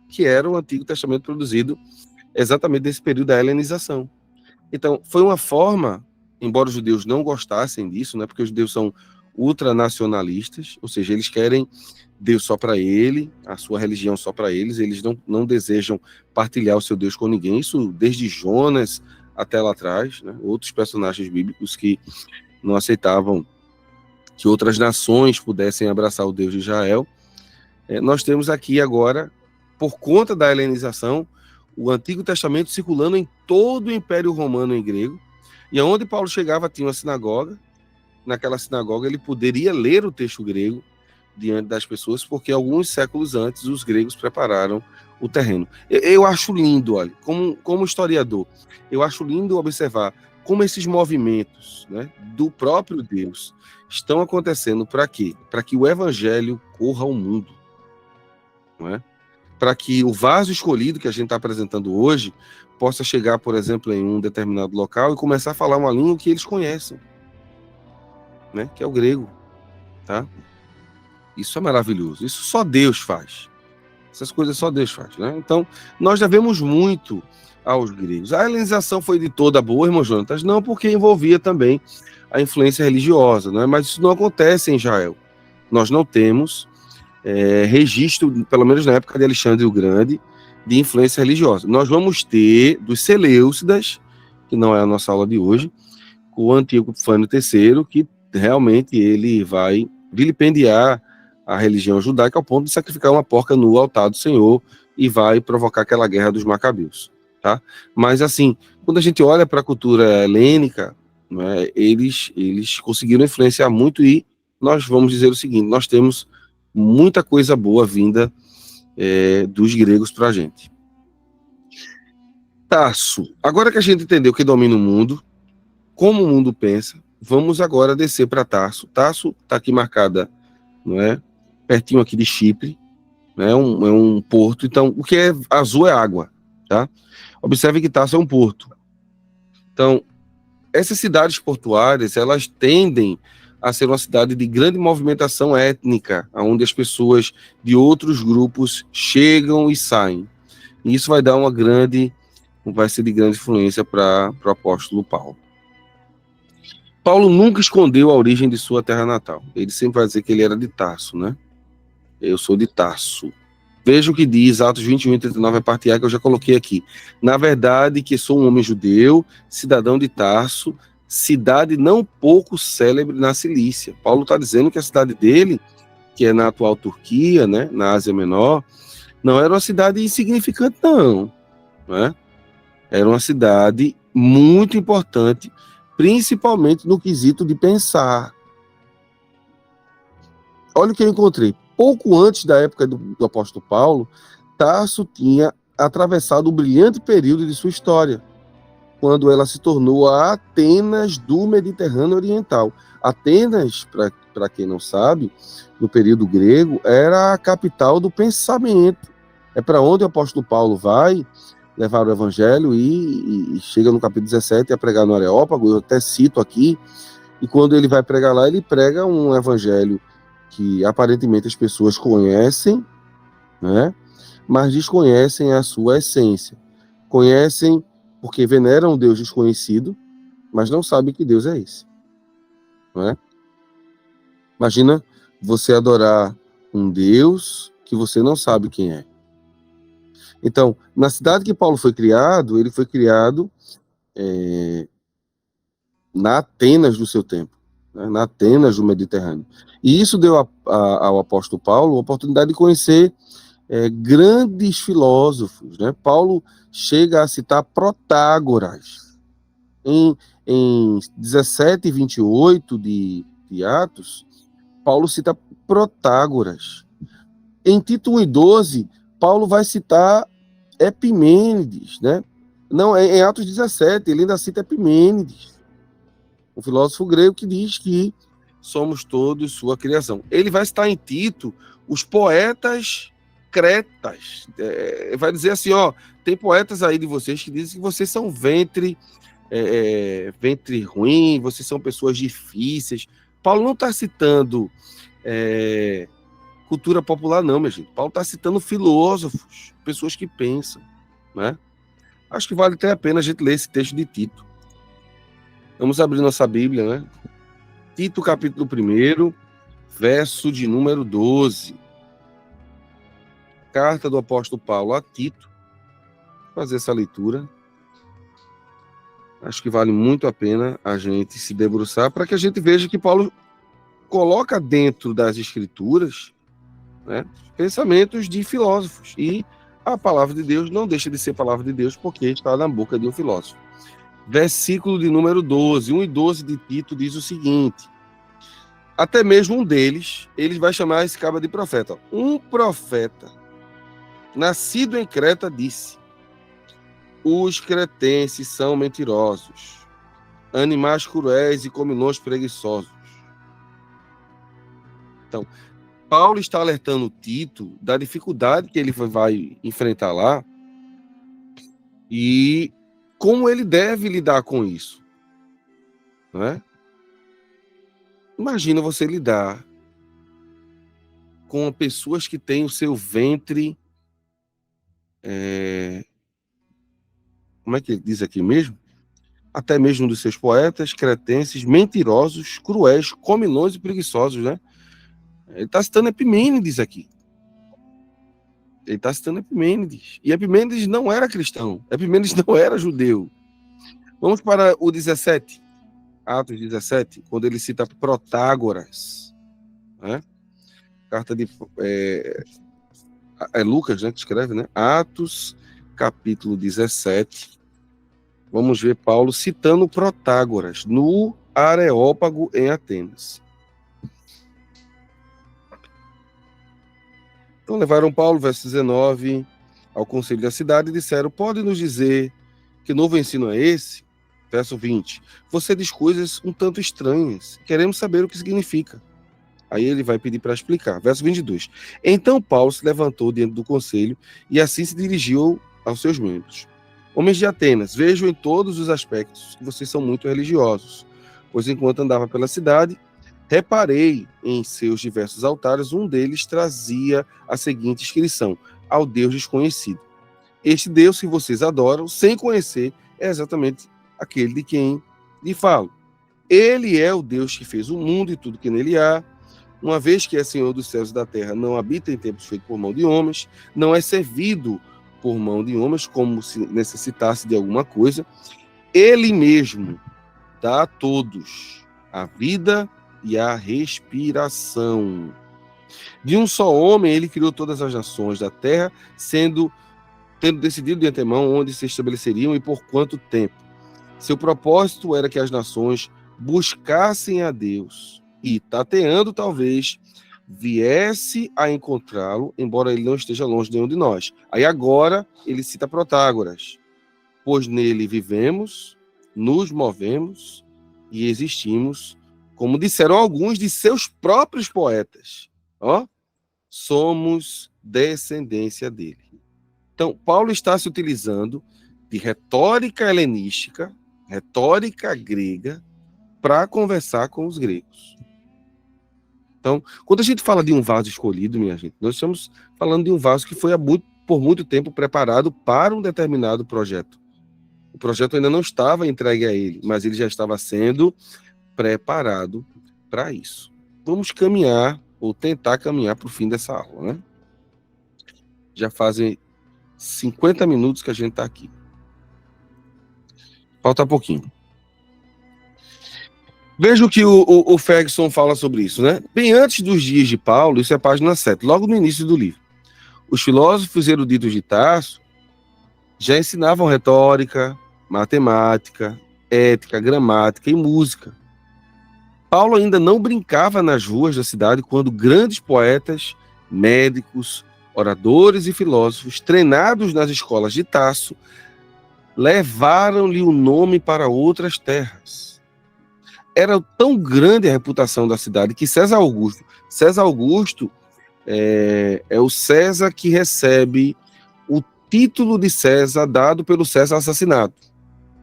que era o Antigo Testamento produzido exatamente nesse período da helenização. Então, foi uma forma, embora os judeus não gostassem disso, né, porque os judeus são ultranacionalistas, ou seja, eles querem Deus só para ele, a sua religião só para eles não desejam partilhar o seu Deus com ninguém, isso desde Jonas até lá atrás, né, outros personagens bíblicos que não aceitavam que outras nações pudessem abraçar o Deus de Israel. Nós temos aqui agora, por conta da helenização, o Antigo Testamento circulando em todo o Império Romano em grego, e aonde Paulo chegava tinha uma sinagoga. Naquela sinagoga ele poderia ler o texto grego diante das pessoas, porque alguns séculos antes os gregos prepararam o terreno. Eu acho lindo, olha, como historiador, eu acho lindo observar como esses movimentos, né, do próprio Deus estão acontecendo para quê? Para que o evangelho corra ao mundo, não é? Para que o vaso escolhido que a gente está apresentando hoje possa chegar, por exemplo, em um determinado local e começar a falar uma língua que eles conhecem, né? Que é o grego, tá? Isso é maravilhoso. Isso só Deus faz. Essas coisas só Deus faz, né? Então, nós devemos muito aos gregos. A helenização foi de toda boa, irmão Jonatas? Não, porque envolvia também a influência religiosa, né? Mas isso não acontece em Israel. Nós não temos registro, pelo menos na época de Alexandre o Grande, de influência religiosa. Nós vamos ter dos Seleucidas, que não é a nossa aula de hoje, com o antigo Fânio III, que realmente ele vai vilipendiar a religião judaica ao ponto de sacrificar uma porca no altar do Senhor e vai provocar aquela guerra dos Macabeus, tá? Mas assim, quando a gente olha para a cultura helênica, né, eles conseguiram influenciar muito e nós vamos dizer o seguinte, nós temos muita coisa boa vinda dos gregos para a gente. Tarso. Agora que a gente entendeu que domina o mundo, como o mundo pensa, vamos agora descer para Tarso. Tarso está aqui marcada, não é? Pertinho aqui de Chipre, né? É um porto. Então, o que é azul é água, tá? Observe que Tarso é um porto. Então, essas cidades portuárias, elas tendem a ser uma cidade de grande movimentação étnica, onde as pessoas de outros grupos chegam e saem. E isso vai dar vai ser de grande influência para o apóstolo Paulo. Paulo nunca escondeu a origem de sua terra natal. Ele sempre vai dizer que ele era de Tarso, né? Eu sou de Tarso. Veja o que diz Atos 21 e 39, a parte A, que eu já coloquei aqui. Na verdade, que sou um homem judeu, cidadão de Tarso, cidade não pouco célebre na Cilícia. Paulo está dizendo que a cidade dele, que é na atual Turquia, né, na Ásia Menor, não era uma cidade insignificante, não. Né? Era uma cidade muito importante, principalmente no quesito de pensar. Olha o que eu encontrei. Pouco antes da época do apóstolo Paulo, Tarso tinha atravessado um brilhante período de sua história, quando ela se tornou a Atenas do Mediterrâneo Oriental. Atenas, para quem não sabe, no período grego, era a capital do pensamento. É para onde o apóstolo Paulo vai levar o evangelho e chega no capítulo 17 a pregar no Areópago. Eu até cito aqui, e quando ele vai pregar lá, ele prega um evangelho que aparentemente as pessoas conhecem, né? Mas desconhecem a sua essência. Conhecem porque veneram um Deus desconhecido, mas não sabem que Deus é esse. Não é? Imagina você adorar um Deus que você não sabe quem é. Então, na cidade que Paulo foi criado, ele foi criado na Atenas do seu tempo, né? Na Atenas do Mediterrâneo. E isso deu ao apóstolo Paulo a oportunidade de conhecer grandes filósofos, né? Paulo chega a citar Protágoras. Em 17 e 28 de Atos, Paulo cita Protágoras. Em Tito 1 e 12, Paulo vai citar Epimênides, né? Não, em Atos 17, ele ainda cita Epimênides, um filósofo grego que diz que somos todos sua criação. Ele vai citar em Tito os poetas cretas. Vai dizer assim, ó, tem poetas aí de vocês que dizem que vocês são ventre ruim, vocês são pessoas difíceis. Paulo não está citando cultura popular, não, minha gente. Paulo está citando filósofos, pessoas que pensam, né? Acho que vale até a pena a gente ler esse texto de Tito. Vamos abrir nossa Bíblia, né? Tito, capítulo 1, verso de número 12. Carta do apóstolo Paulo a Tito. Vou fazer essa leitura. Acho que vale muito a pena a gente se debruçar para que a gente veja que Paulo coloca dentro das escrituras, né, pensamentos de filósofos. E a palavra de Deus não deixa de ser palavra de Deus porque está na boca de um filósofo. Versículo de número 12, 1 e 12 de Tito diz o seguinte: até mesmo um deles, ele vai chamar esse cabra de profeta. Um profeta, nascido em Creta, disse: os cretenses são mentirosos, animais cruéis e comilões preguiçosos. Então, Paulo está alertando Tito da dificuldade que ele vai enfrentar lá e como ele deve lidar com isso. Não é? Imagina você lidar com pessoas que têm o seu ventre como é que ele diz aqui mesmo? Até mesmo dos seus poetas cretenses, mentirosos, cruéis, comilões e preguiçosos, né? Ele está citando Epimênides aqui. Ele está citando Epimênides. E Epimênides não era cristão. Epimênides não era judeu. Vamos para o 17. Atos 17, quando ele cita Protágoras. Né? Carta de... É Lucas, né, que escreve, né? Atos, capítulo 17. Vamos ver Paulo citando Protágoras no Areópago em Atenas. Então levaram Paulo, verso 19, ao conselho da cidade e disseram: pode nos dizer que novo ensino é esse? Verso 20. Você diz coisas um tanto estranhas. Queremos saber o que significa. Aí ele vai pedir para explicar. Verso 22. Então Paulo se levantou diante do conselho e assim se dirigiu aos seus membros. Homens de Atenas, vejo em todos os aspectos que vocês são muito religiosos, pois enquanto andava pela cidade, reparei em seus diversos altares, um deles trazia a seguinte inscrição: ao Deus desconhecido. Este Deus que vocês adoram, sem conhecer, é exatamente aquele de quem lhe falo. Ele é o Deus que fez o mundo e tudo que nele há. Uma vez que é Senhor dos céus e da terra, não habita em templos feitos por mão de homens, não é servido por mão de homens, como se necessitasse de alguma coisa. Ele mesmo dá a todos a vida e a respiração. De um só homem, ele criou todas as nações da terra, tendo decidido de antemão onde se estabeleceriam e por quanto tempo. Seu propósito era que as nações buscassem a Deus e, tateando talvez, viesse a encontrá-lo, embora ele não esteja longe de nenhum de nós. Aí agora ele cita Protágoras: pois nele vivemos, nos movemos e existimos, como disseram alguns de seus próprios poetas. Ó, somos descendência dele. Então, Paulo está se utilizando de retórica helenística, retórica grega, para conversar com os gregos. Então, quando a gente fala de um vaso escolhido, minha gente, nós estamos falando de um vaso que foi por muito tempo preparado para um determinado projeto. O projeto ainda não estava entregue a ele, mas ele já estava sendo preparado para isso. Vamos caminhar, ou tentar caminhar para o fim dessa aula, né? Já fazem 50 minutos que a gente está aqui. Falta pouquinho. Veja o que o Ferguson fala sobre isso, né? Bem antes dos dias de Paulo, isso é a página 7, logo no início do livro. Os filósofos eruditos de Tarso já ensinavam retórica, matemática, ética, gramática e música. Paulo ainda não brincava nas ruas da cidade quando grandes poetas, médicos, oradores e filósofos, treinados nas escolas de Tarso, levaram-lhe o nome para outras terras. Era tão grande a reputação da cidade que César Augusto é o César que recebe o título de César dado pelo César assassinado,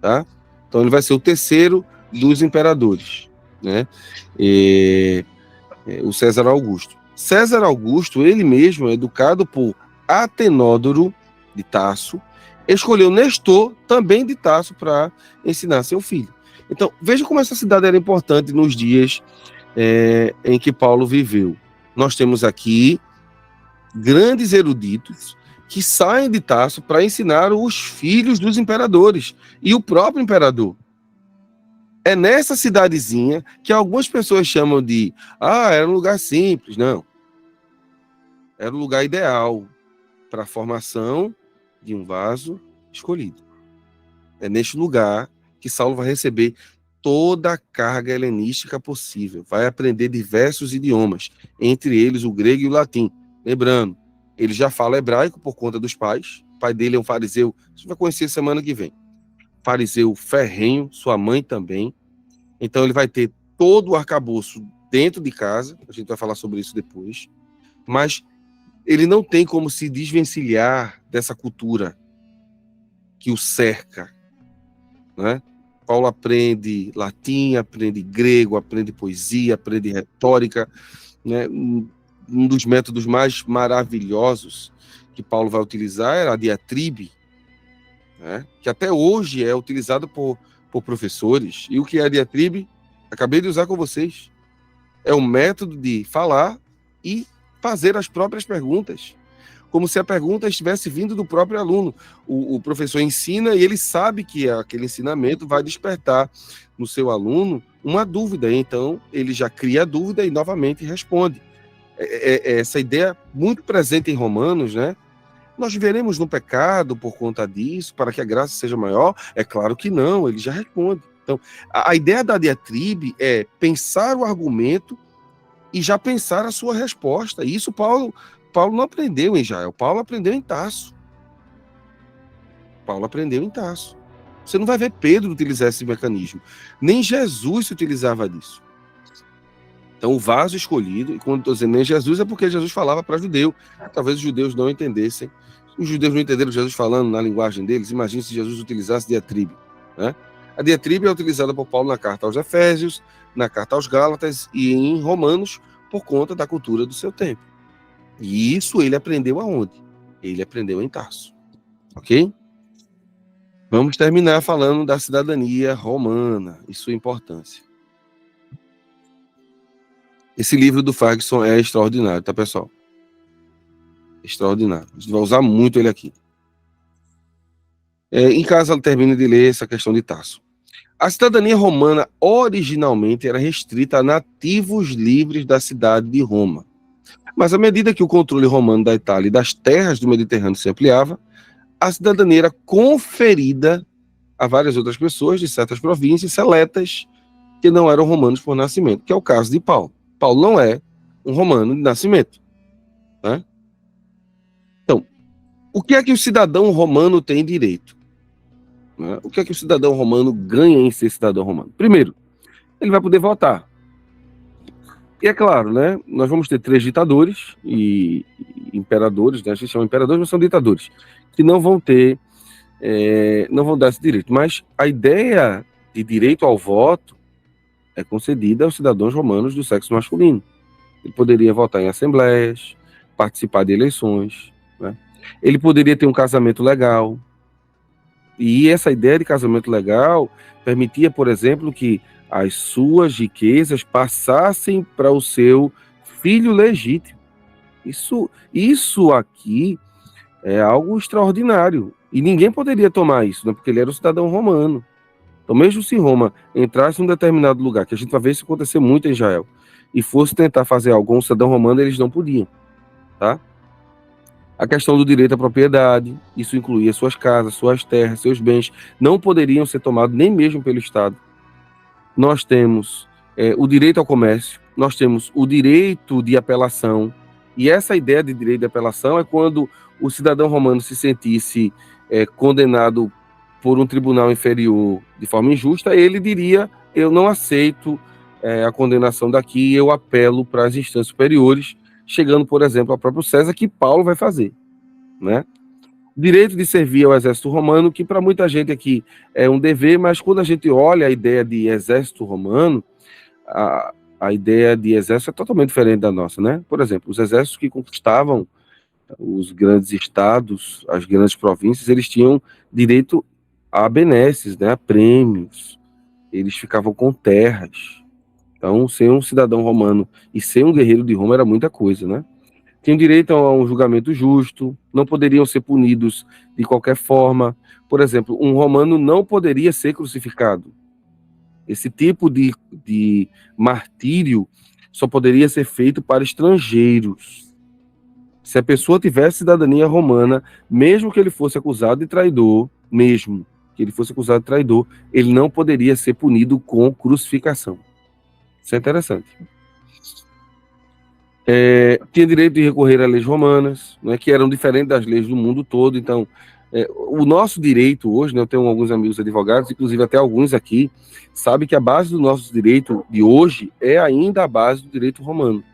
tá? Então ele vai ser o terceiro dos imperadores, né? O César Augusto. César Augusto, ele mesmo, educado por Atenódoro de Tarso, escolheu Nestor, também de Tarso, para ensinar seu filho. Então, veja como essa cidade era importante nos dias em que Paulo viveu. Nós temos aqui grandes eruditos que saem de Tarso para ensinar os filhos dos imperadores e o próprio imperador. É nessa cidadezinha que algumas pessoas chamam de era um lugar simples. Não. Era o lugar ideal para a formação de um vaso escolhido. É neste lugar que Saulo vai receber toda a carga helenística possível. Vai aprender diversos idiomas, entre eles o grego e o latim. Lembrando, ele já fala hebraico por conta dos pais. O pai dele é um fariseu, você vai conhecer semana que vem. Fariseu ferrenho, sua mãe também. Então ele vai ter todo o arcabouço dentro de casa, a gente vai falar sobre isso depois, mas ele não tem como se desvencilhar dessa cultura que o cerca, né? Paulo aprende latim, aprende grego, aprende poesia, aprende retórica, né? Um dos métodos mais maravilhosos que Paulo vai utilizar era a diatribe, né? Que até hoje é utilizada por professores. E o que é a diatribe? Acabei de usar com vocês. É um método de falar e fazer as próprias perguntas, como se a pergunta estivesse vindo do próprio aluno. O professor ensina e ele sabe que aquele ensinamento vai despertar no seu aluno uma dúvida, então ele já cria a dúvida e novamente responde. Essa ideia muito presente em Romanos, né? Nós viveremos no pecado por conta disso, para que a graça seja maior? É claro que não, ele já responde. Então, a ideia da diatribe é pensar o argumento e já pensar a sua resposta. E isso Paulo não aprendeu em Israel, Paulo aprendeu em Tarso. Paulo aprendeu em Tarso. Você não vai ver Pedro utilizar esse mecanismo. Nem Jesus se utilizava disso. Então, o vaso escolhido, e quando estou dizendo nem Jesus, é porque Jesus falava para judeu. Talvez os judeus não entendessem. Os judeus não entenderam Jesus falando na linguagem deles. Imagine se Jesus utilizasse diatribe, né? A diatribe é utilizada por Paulo na carta aos Efésios, na carta aos Gálatas e em Romanos, por conta da cultura do seu tempo. E isso ele aprendeu aonde? Ele aprendeu em Tarso. Ok? Vamos terminar falando da cidadania romana e sua importância. Esse livro do Ferguson é extraordinário, tá, pessoal? Extraordinário. A gente vai usar muito ele aqui. Em casa, ela termina de ler essa questão de Tarso. A cidadania romana originalmente era restrita a nativos livres da cidade de Roma. Mas à medida que o controle romano da Itália e das terras do Mediterrâneo se ampliava, a cidadania era conferida a várias outras pessoas de certas províncias seletas que não eram romanos por nascimento, que é o caso de Paulo. Paulo não é um romano de nascimento, né? Então, o que é que o cidadão romano tem direito? Né? O que é que o cidadão romano ganha em ser cidadão romano? Primeiro, ele vai poder votar. E é claro, né? Nós vamos ter 3 ditadores e imperadores, né? A gente chama imperadores, mas são ditadores, que não vão ter, não vão dar esse direito. Mas a ideia de direito ao voto é concedida aos cidadãos romanos do sexo masculino. Ele poderia votar em assembleias, participar de eleições, né? Ele poderia ter um casamento legal. E essa ideia de casamento legal permitia, por exemplo, que as suas riquezas passassem para o seu filho legítimo. Isso aqui é algo extraordinário. E ninguém poderia tomar isso, né? Porque ele era um cidadão romano. Então, mesmo se Roma entrasse em um determinado lugar, que a gente vai ver isso acontecer muito em Israel, e fosse tentar fazer algo com um cidadão romano, eles não podiam, tá? A questão do direito à propriedade, isso incluía suas casas, suas terras, seus bens, não poderiam ser tomados nem mesmo pelo Estado. Nós temos o direito ao comércio, nós temos o direito de apelação, e essa ideia de direito de apelação é quando o cidadão romano se sentisse condenado por um tribunal inferior de forma injusta, ele diria: eu não aceito a condenação daqui, eu apelo para as instâncias superiores, chegando, por exemplo, ao próprio César, que Paulo vai fazer, né? Direito de servir ao exército romano, que para muita gente aqui é um dever, mas quando a gente olha a ideia de exército romano, a ideia de exército é totalmente diferente da nossa, né? Por exemplo, os exércitos que conquistavam os grandes estados, as grandes províncias, eles tinham direito a benesses, né, a prêmios, eles ficavam com terras. Então, ser um cidadão romano e ser um guerreiro de Roma era muita coisa, né? Tinham direito a um julgamento justo, não poderiam ser punidos de qualquer forma. Por exemplo, um romano não poderia ser crucificado. Esse tipo de martírio só poderia ser feito para estrangeiros. Se a pessoa tivesse cidadania romana, mesmo que ele fosse acusado de traidor, ele não poderia ser punido com crucificação. Isso é interessante. Tinha direito de recorrer a leis romanas, né, que eram diferentes das leis do mundo todo. Então, o nosso direito hoje, né, eu tenho alguns amigos advogados, inclusive até alguns aqui, sabem que a base do nosso direito de hoje é ainda a base do direito romano.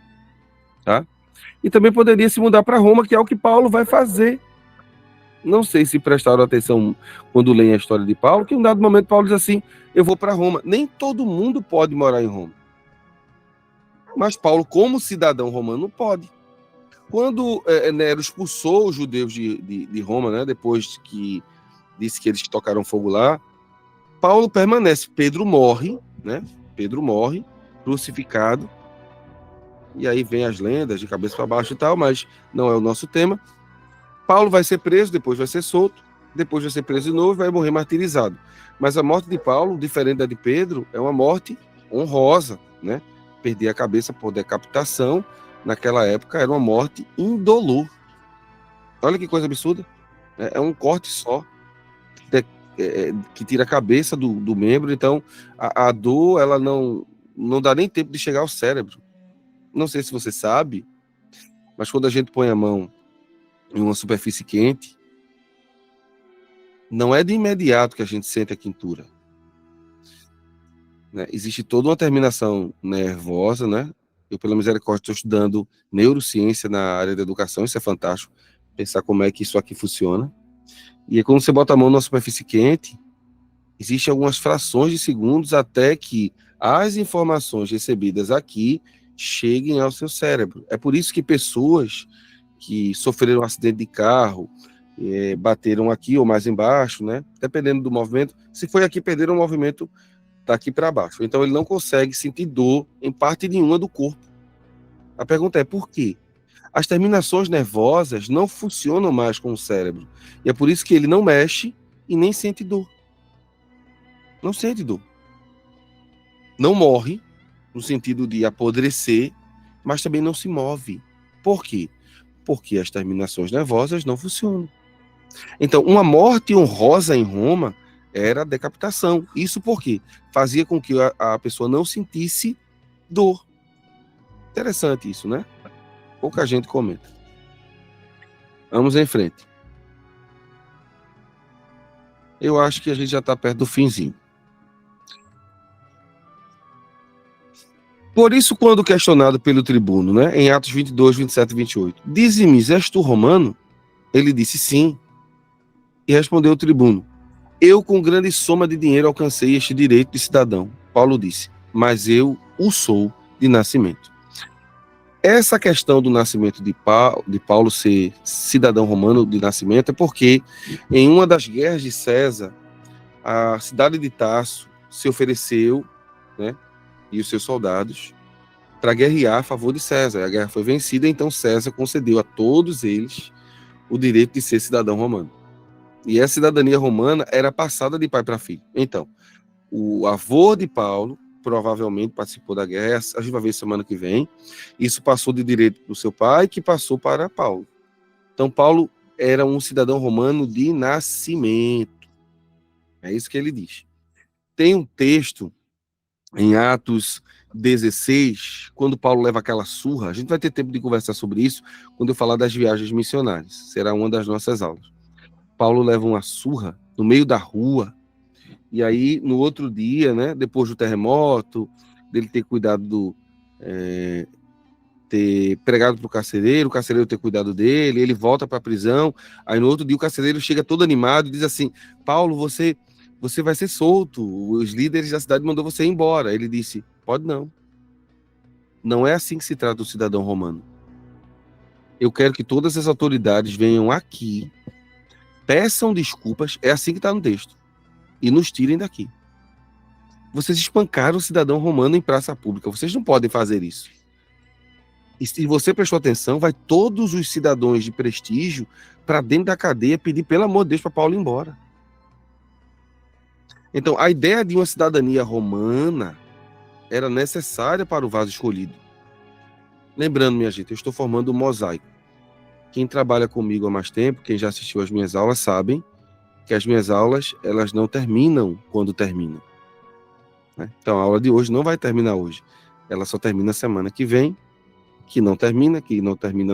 Tá? E também poderia se mudar para Roma, que é o que Paulo vai fazer. Não sei se prestaram atenção quando leem a história de Paulo, que em um dado momento Paulo diz assim: eu vou para Roma. Nem todo mundo pode morar em Roma. Mas Paulo, como cidadão romano, pode. Quando Nero expulsou os judeus de Roma, né, depois que disse que eles tocaram fogo lá, Paulo permanece. Pedro morre, né? Pedro morre, crucificado. E aí vem as lendas de cabeça para baixo e tal, mas não é o nosso tema. Paulo vai ser preso, depois vai ser solto, depois vai ser preso de novo e vai morrer martirizado. Mas a morte de Paulo, diferente da de Pedro, é uma morte honrosa, né? Perder a cabeça por decapitação, naquela época, era uma morte indolor. Olha que coisa absurda. É um corte só, que tira a cabeça do membro, então a dor, ela não dá nem tempo de chegar ao cérebro. Não sei se você sabe, mas quando a gente põe a mão em uma superfície quente, não é de imediato que a gente sente a quentura. Né? Existe toda uma terminação nervosa, né? Eu, pela misericórdia, estou estudando neurociência na área da educação, isso é fantástico, pensar como é que isso aqui funciona. E aí, quando você bota a mão numa superfície quente, existem algumas frações de segundos até que as informações recebidas aqui cheguem ao seu cérebro. É por isso que pessoas que sofreram um acidente de carro, bateram aqui ou mais embaixo, né? Dependendo do movimento. Se foi aqui, perderam o movimento daqui para baixo. Então ele não consegue sentir dor em parte nenhuma do corpo. A pergunta é por quê? As terminações nervosas não funcionam mais com o cérebro. E é por isso que ele não mexe e nem sente dor. Não sente dor. Não morre, no sentido de apodrecer, mas também não se move. Por quê? Porque as terminações nervosas não funcionam. Então, uma morte honrosa em Roma era a decapitação. Isso porque fazia com que a pessoa não sentisse dor. Interessante isso, né? Pouca gente comenta. Vamos em frente. Eu acho que a gente já está perto do finzinho. Por isso, quando questionado pelo tribuno, né, em Atos 22, 27 e 28, dize-me, és tu romano? Ele disse sim. E respondeu o tribuno, eu com grande soma de dinheiro alcancei este direito de cidadão. Paulo disse, mas eu o sou de nascimento. Essa questão do nascimento de Paulo ser cidadão romano de nascimento é porque em uma das guerras de César, a cidade de Tarso se ofereceu, né, e os seus soldados para guerrear a favor de César. A guerra foi vencida, então César concedeu a todos eles o direito de ser cidadão romano. E a cidadania romana era passada de pai para filho. Então, o avô de Paulo provavelmente participou da guerra, a gente vai ver semana que vem. Isso passou de direito do seu pai, que passou para Paulo. Então, Paulo era um cidadão romano de nascimento. É isso que ele diz. Tem um texto em Atos 16, quando Paulo leva aquela surra, a gente vai ter tempo de conversar sobre isso quando eu falar das viagens missionárias. Será uma das nossas aulas. Paulo leva uma surra no meio da rua, e aí no outro dia, né, depois do terremoto, dele ter cuidado ter pregado para o carcereiro ter cuidado dele, ele volta para a prisão, aí no outro dia o carcereiro chega todo animado e diz assim, Paulo, você vai ser solto, os líderes da cidade mandou você ir embora. Ele disse, pode não. Não é assim que se trata o cidadão romano. Eu quero que todas as autoridades venham aqui, peçam desculpas, é assim que está no texto, e nos tirem daqui. Vocês espancaram o cidadão romano em praça pública, vocês não podem fazer isso. E se você prestou atenção, vai todos os cidadãos de prestígio para dentro da cadeia pedir, pelo amor de Deus, para Paulo ir embora. Então, a ideia de uma cidadania romana era necessária para o vaso escolhido. Lembrando, minha gente, eu estou formando um mosaico. Quem trabalha comigo há mais tempo, quem já assistiu às minhas aulas, sabem que as minhas aulas, elas não terminam quando terminam. Né? Então, a aula de hoje não vai terminar hoje. Ela só termina semana que vem, que não termina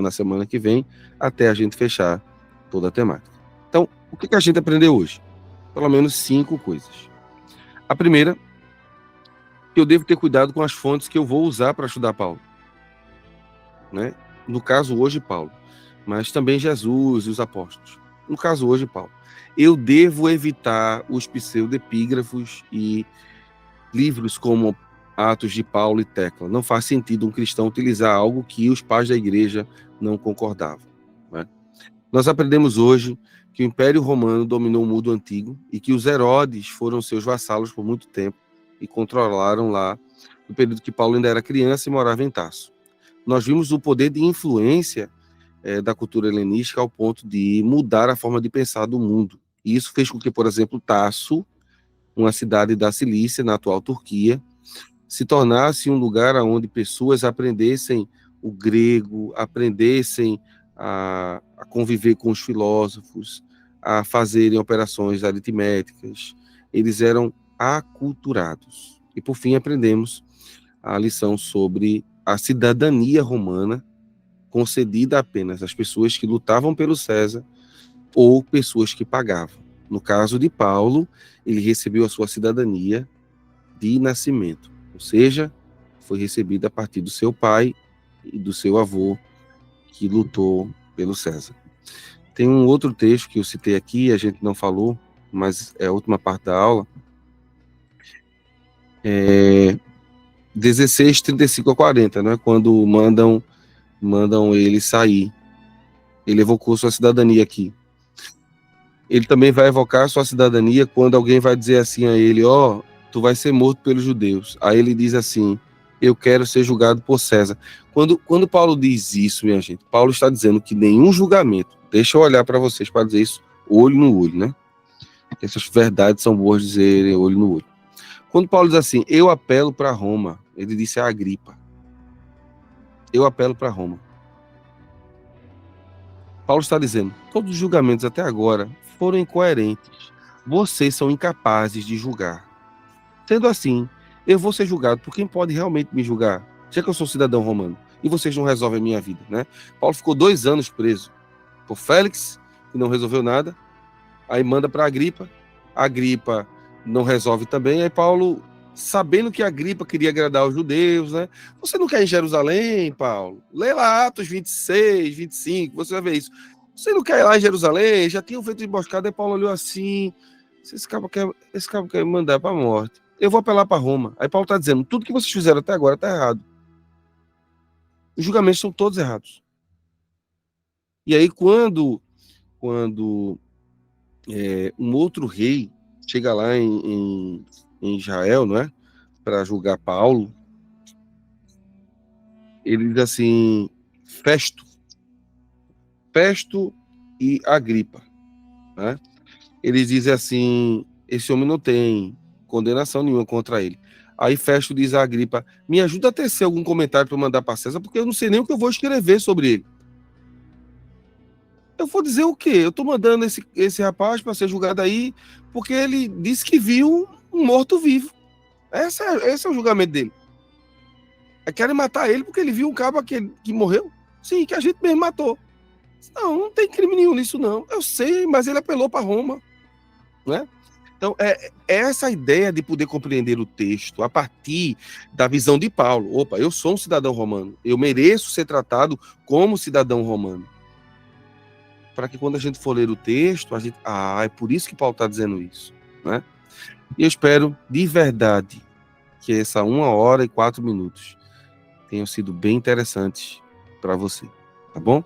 na semana que vem, até a gente fechar toda a temática. Então, o que a gente aprendeu hoje? Pelo menos 5 coisas. A primeira, que eu devo ter cuidado com as fontes que eu vou usar para estudar Paulo. Né? No caso, hoje, Paulo. Mas também Jesus e os apóstolos. No caso, hoje, Paulo. Eu devo evitar os pseudepígrafos e livros como Atos de Paulo e Tecla. Não faz sentido um cristão utilizar algo que os pais da igreja não concordavam, né? Nós aprendemos hoje que o Império Romano dominou o mundo antigo e que os Herodes foram seus vassalos por muito tempo e controlaram lá no período que Paulo ainda era criança e morava em Tarso. Nós vimos o poder de influência da cultura helenística ao ponto de mudar a forma de pensar do mundo. E isso fez com que, por exemplo, Tarso, uma cidade da Cilícia, na atual Turquia, se tornasse um lugar onde pessoas aprendessem o grego, aprendessem a conviver com os filósofos, a fazerem operações aritméticas. Eles eram aculturados. E, por fim, aprendemos a lição sobre a cidadania romana, concedida apenas às pessoas que lutavam pelo César ou pessoas que pagavam. No caso de Paulo, ele recebeu a sua cidadania de nascimento, ou seja, foi recebida a partir do seu pai e do seu avô, que lutou pelo César. Tem um outro texto que eu citei aqui, a gente não falou, mas é a última parte da aula, 16, 35 a 40, né, quando mandam ele sair. Ele evocou sua cidadania aqui. Ele também vai evocar sua cidadania quando alguém vai dizer assim a ele, tu vai ser morto pelos judeus. Aí ele diz assim, eu quero ser julgado por César. Quando Paulo diz isso, minha gente, Paulo está dizendo que nenhum julgamento, deixa eu olhar para vocês para dizer isso olho no olho, né? Essas verdades são boas dizer olho no olho. Quando Paulo diz assim, eu apelo para Roma, ele disse a Agripa, eu apelo para Roma. Paulo está dizendo, todos os julgamentos até agora foram incoerentes. Vocês são incapazes de julgar. Sendo assim, eu vou ser julgado por quem pode realmente me julgar, já que eu sou cidadão romano, e vocês não resolvem a minha vida, né? Paulo ficou 2 anos preso por Félix, que não resolveu nada, aí manda para Agripa não resolve também, aí Paulo, sabendo que Agripa queria agradar os judeus, né? Você não quer ir em Jerusalém, Paulo? Lê lá Atos 26, 25, você vai ver isso. Você não quer ir lá em Jerusalém? Já tinham feito emboscada, aí Paulo olhou assim, esse cabo quer me mandar para a morte. Eu vou apelar para Roma. Aí Paulo está dizendo, tudo que vocês fizeram até agora está errado. Os julgamentos são todos errados. E aí quando um outro rei chega lá em Israel, não é? Para julgar Paulo, ele diz assim, Festo e Agripa, né? Eles dizem assim, esse homem não tem condenação nenhuma contra ele. Aí Festo diz a Agripa, me ajuda a tecer algum comentário para mandar para César, porque eu não sei nem o que eu vou escrever sobre ele. Eu vou dizer o quê? Eu estou mandando esse rapaz para ser julgado aí, porque ele disse que viu um morto-vivo. Esse é o julgamento dele. Querem matar ele porque ele viu um cabo que morreu? Sim, que a gente mesmo matou. Não tem crime nenhum nisso, não. Eu sei, mas ele apelou para Roma, né? Então, é essa ideia de poder compreender o texto a partir da visão de Paulo. Opa, eu sou um cidadão romano. Eu mereço ser tratado como cidadão romano. Para que quando a gente for ler o texto, a gente... é por isso que Paulo está dizendo isso, né? E eu espero, de verdade, que essa 1 hora e 4 minutos tenham sido bem interessantes para você, tá bom?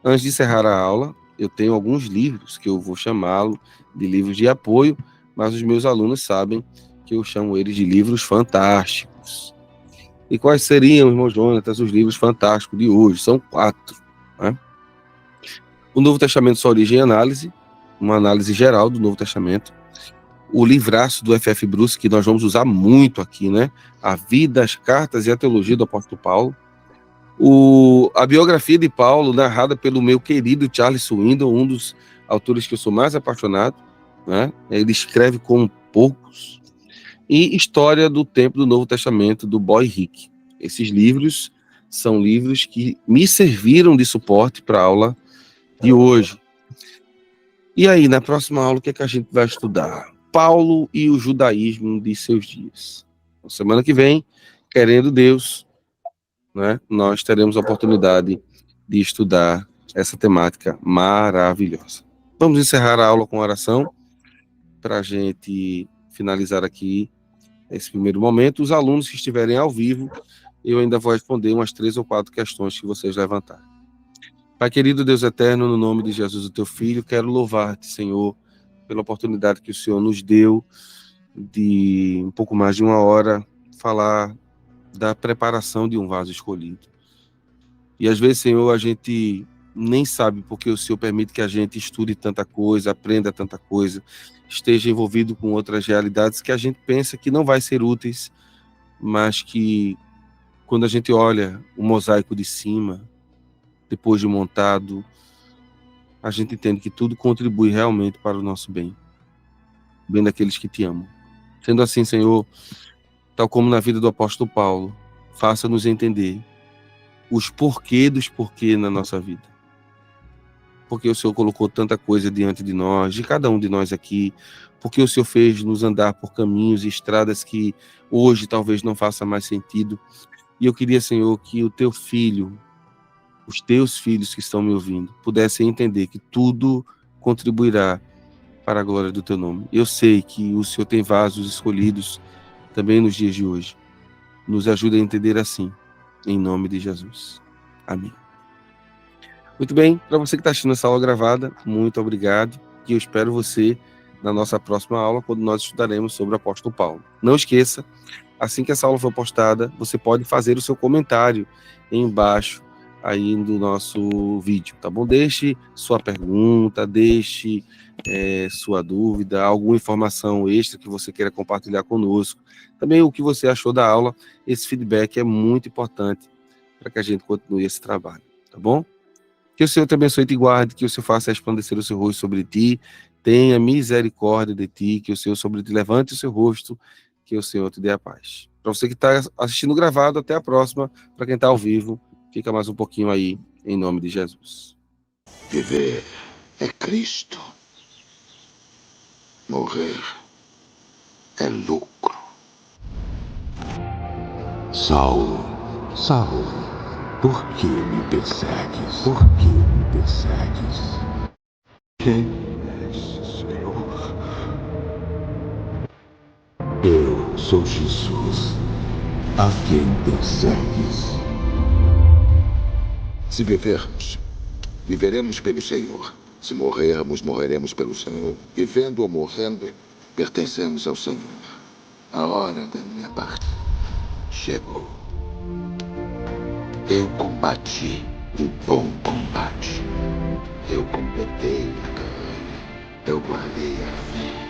Antes de encerrar a aula, eu tenho alguns livros que eu vou chamá-lo de livros de apoio, mas os meus alunos sabem que eu chamo eles de livros fantásticos. E quais seriam, irmão Jonatas, os livros fantásticos de hoje? São 4, né? O Novo Testamento, Sua Origem e Análise, uma análise geral do Novo Testamento. O livraço do F.F. Bruce, que nós vamos usar muito aqui, né? A Vida, as Cartas e a Teologia do Apóstolo Paulo. A biografia de Paulo, narrada pelo meu querido Charles Swindoll, um dos autores que eu sou mais apaixonado, né? Ele escreve como poucos. E História do Tempo do Novo Testamento, do Boy Rick. Esses livros são livros que me serviram de suporte para a aula de hoje. E aí, na próxima aula, o que é que a gente vai estudar? Paulo e o judaísmo de seus dias. Na semana que vem, querendo Deus, né, nós teremos a oportunidade de estudar essa temática maravilhosa. Vamos encerrar a aula com oração para a gente finalizar aqui esse primeiro momento. Os alunos que estiverem ao vivo, eu ainda vou responder umas 3 ou 4 questões que vocês levantaram. Pai querido, Deus eterno, no nome de Jesus, o teu Filho, quero louvar-te, Senhor, pela oportunidade que o Senhor nos deu de um pouco mais de 1 hora falar da preparação de um vaso escolhido. E às vezes, Senhor, a gente nem sabe porque o Senhor permite que a gente estude tanta coisa, aprenda tanta coisa, esteja envolvido com outras realidades que a gente pensa que não vai ser úteis, mas que quando a gente olha o mosaico de cima, depois de montado, a gente entende que tudo contribui realmente para o nosso bem, o bem daqueles que te amam. Sendo assim, Senhor, tal como na vida do apóstolo Paulo, faça-nos entender os porquê dos porquê na nossa vida. Porque o Senhor colocou tanta coisa diante de nós, de cada um de nós aqui, porque o Senhor fez nos andar por caminhos e estradas que hoje talvez não faça mais sentido. E eu queria, Senhor, que o teu filho, os teus filhos que estão me ouvindo, pudessem entender que tudo contribuirá para a glória do teu nome. Eu sei que o Senhor tem vasos escolhidos também nos dias de hoje. Nos ajuda a entender assim, em nome de Jesus. Amém. Muito bem, para você que está assistindo essa aula gravada, muito obrigado. E eu espero você na nossa próxima aula, quando nós estudaremos sobre o apóstolo Paulo. Não esqueça, assim que essa aula for postada, você pode fazer o seu comentário embaixo aí do nosso vídeo, tá bom? Deixe sua pergunta, deixe sua dúvida, alguma informação extra que você queira compartilhar conosco. Também o que você achou da aula, esse feedback é muito importante para que a gente continue esse trabalho, tá bom? Que o Senhor te abençoe e te guarde, que o Senhor faça resplandecer o seu rosto sobre ti, tenha misericórdia de ti, que o Senhor sobre ti levante o seu rosto, que o Senhor te dê a paz. Para você que está assistindo gravado, até a próxima. Para quem está ao vivo, fica mais um pouquinho aí, em nome de Jesus. Viver é Cristo. Morrer é lucro. Saulo, Saulo, por que me persegues? Por que me persegues? Quem és, Senhor? Eu sou Jesus, a quem persegues. Se vivermos, viveremos pelo Senhor. Se morrermos, morreremos pelo Senhor. Vivendo ou morrendo, pertencemos ao Senhor. A hora da minha parte chegou. Eu combati o bom combate. Eu completei a carreira. Eu guardei a fé.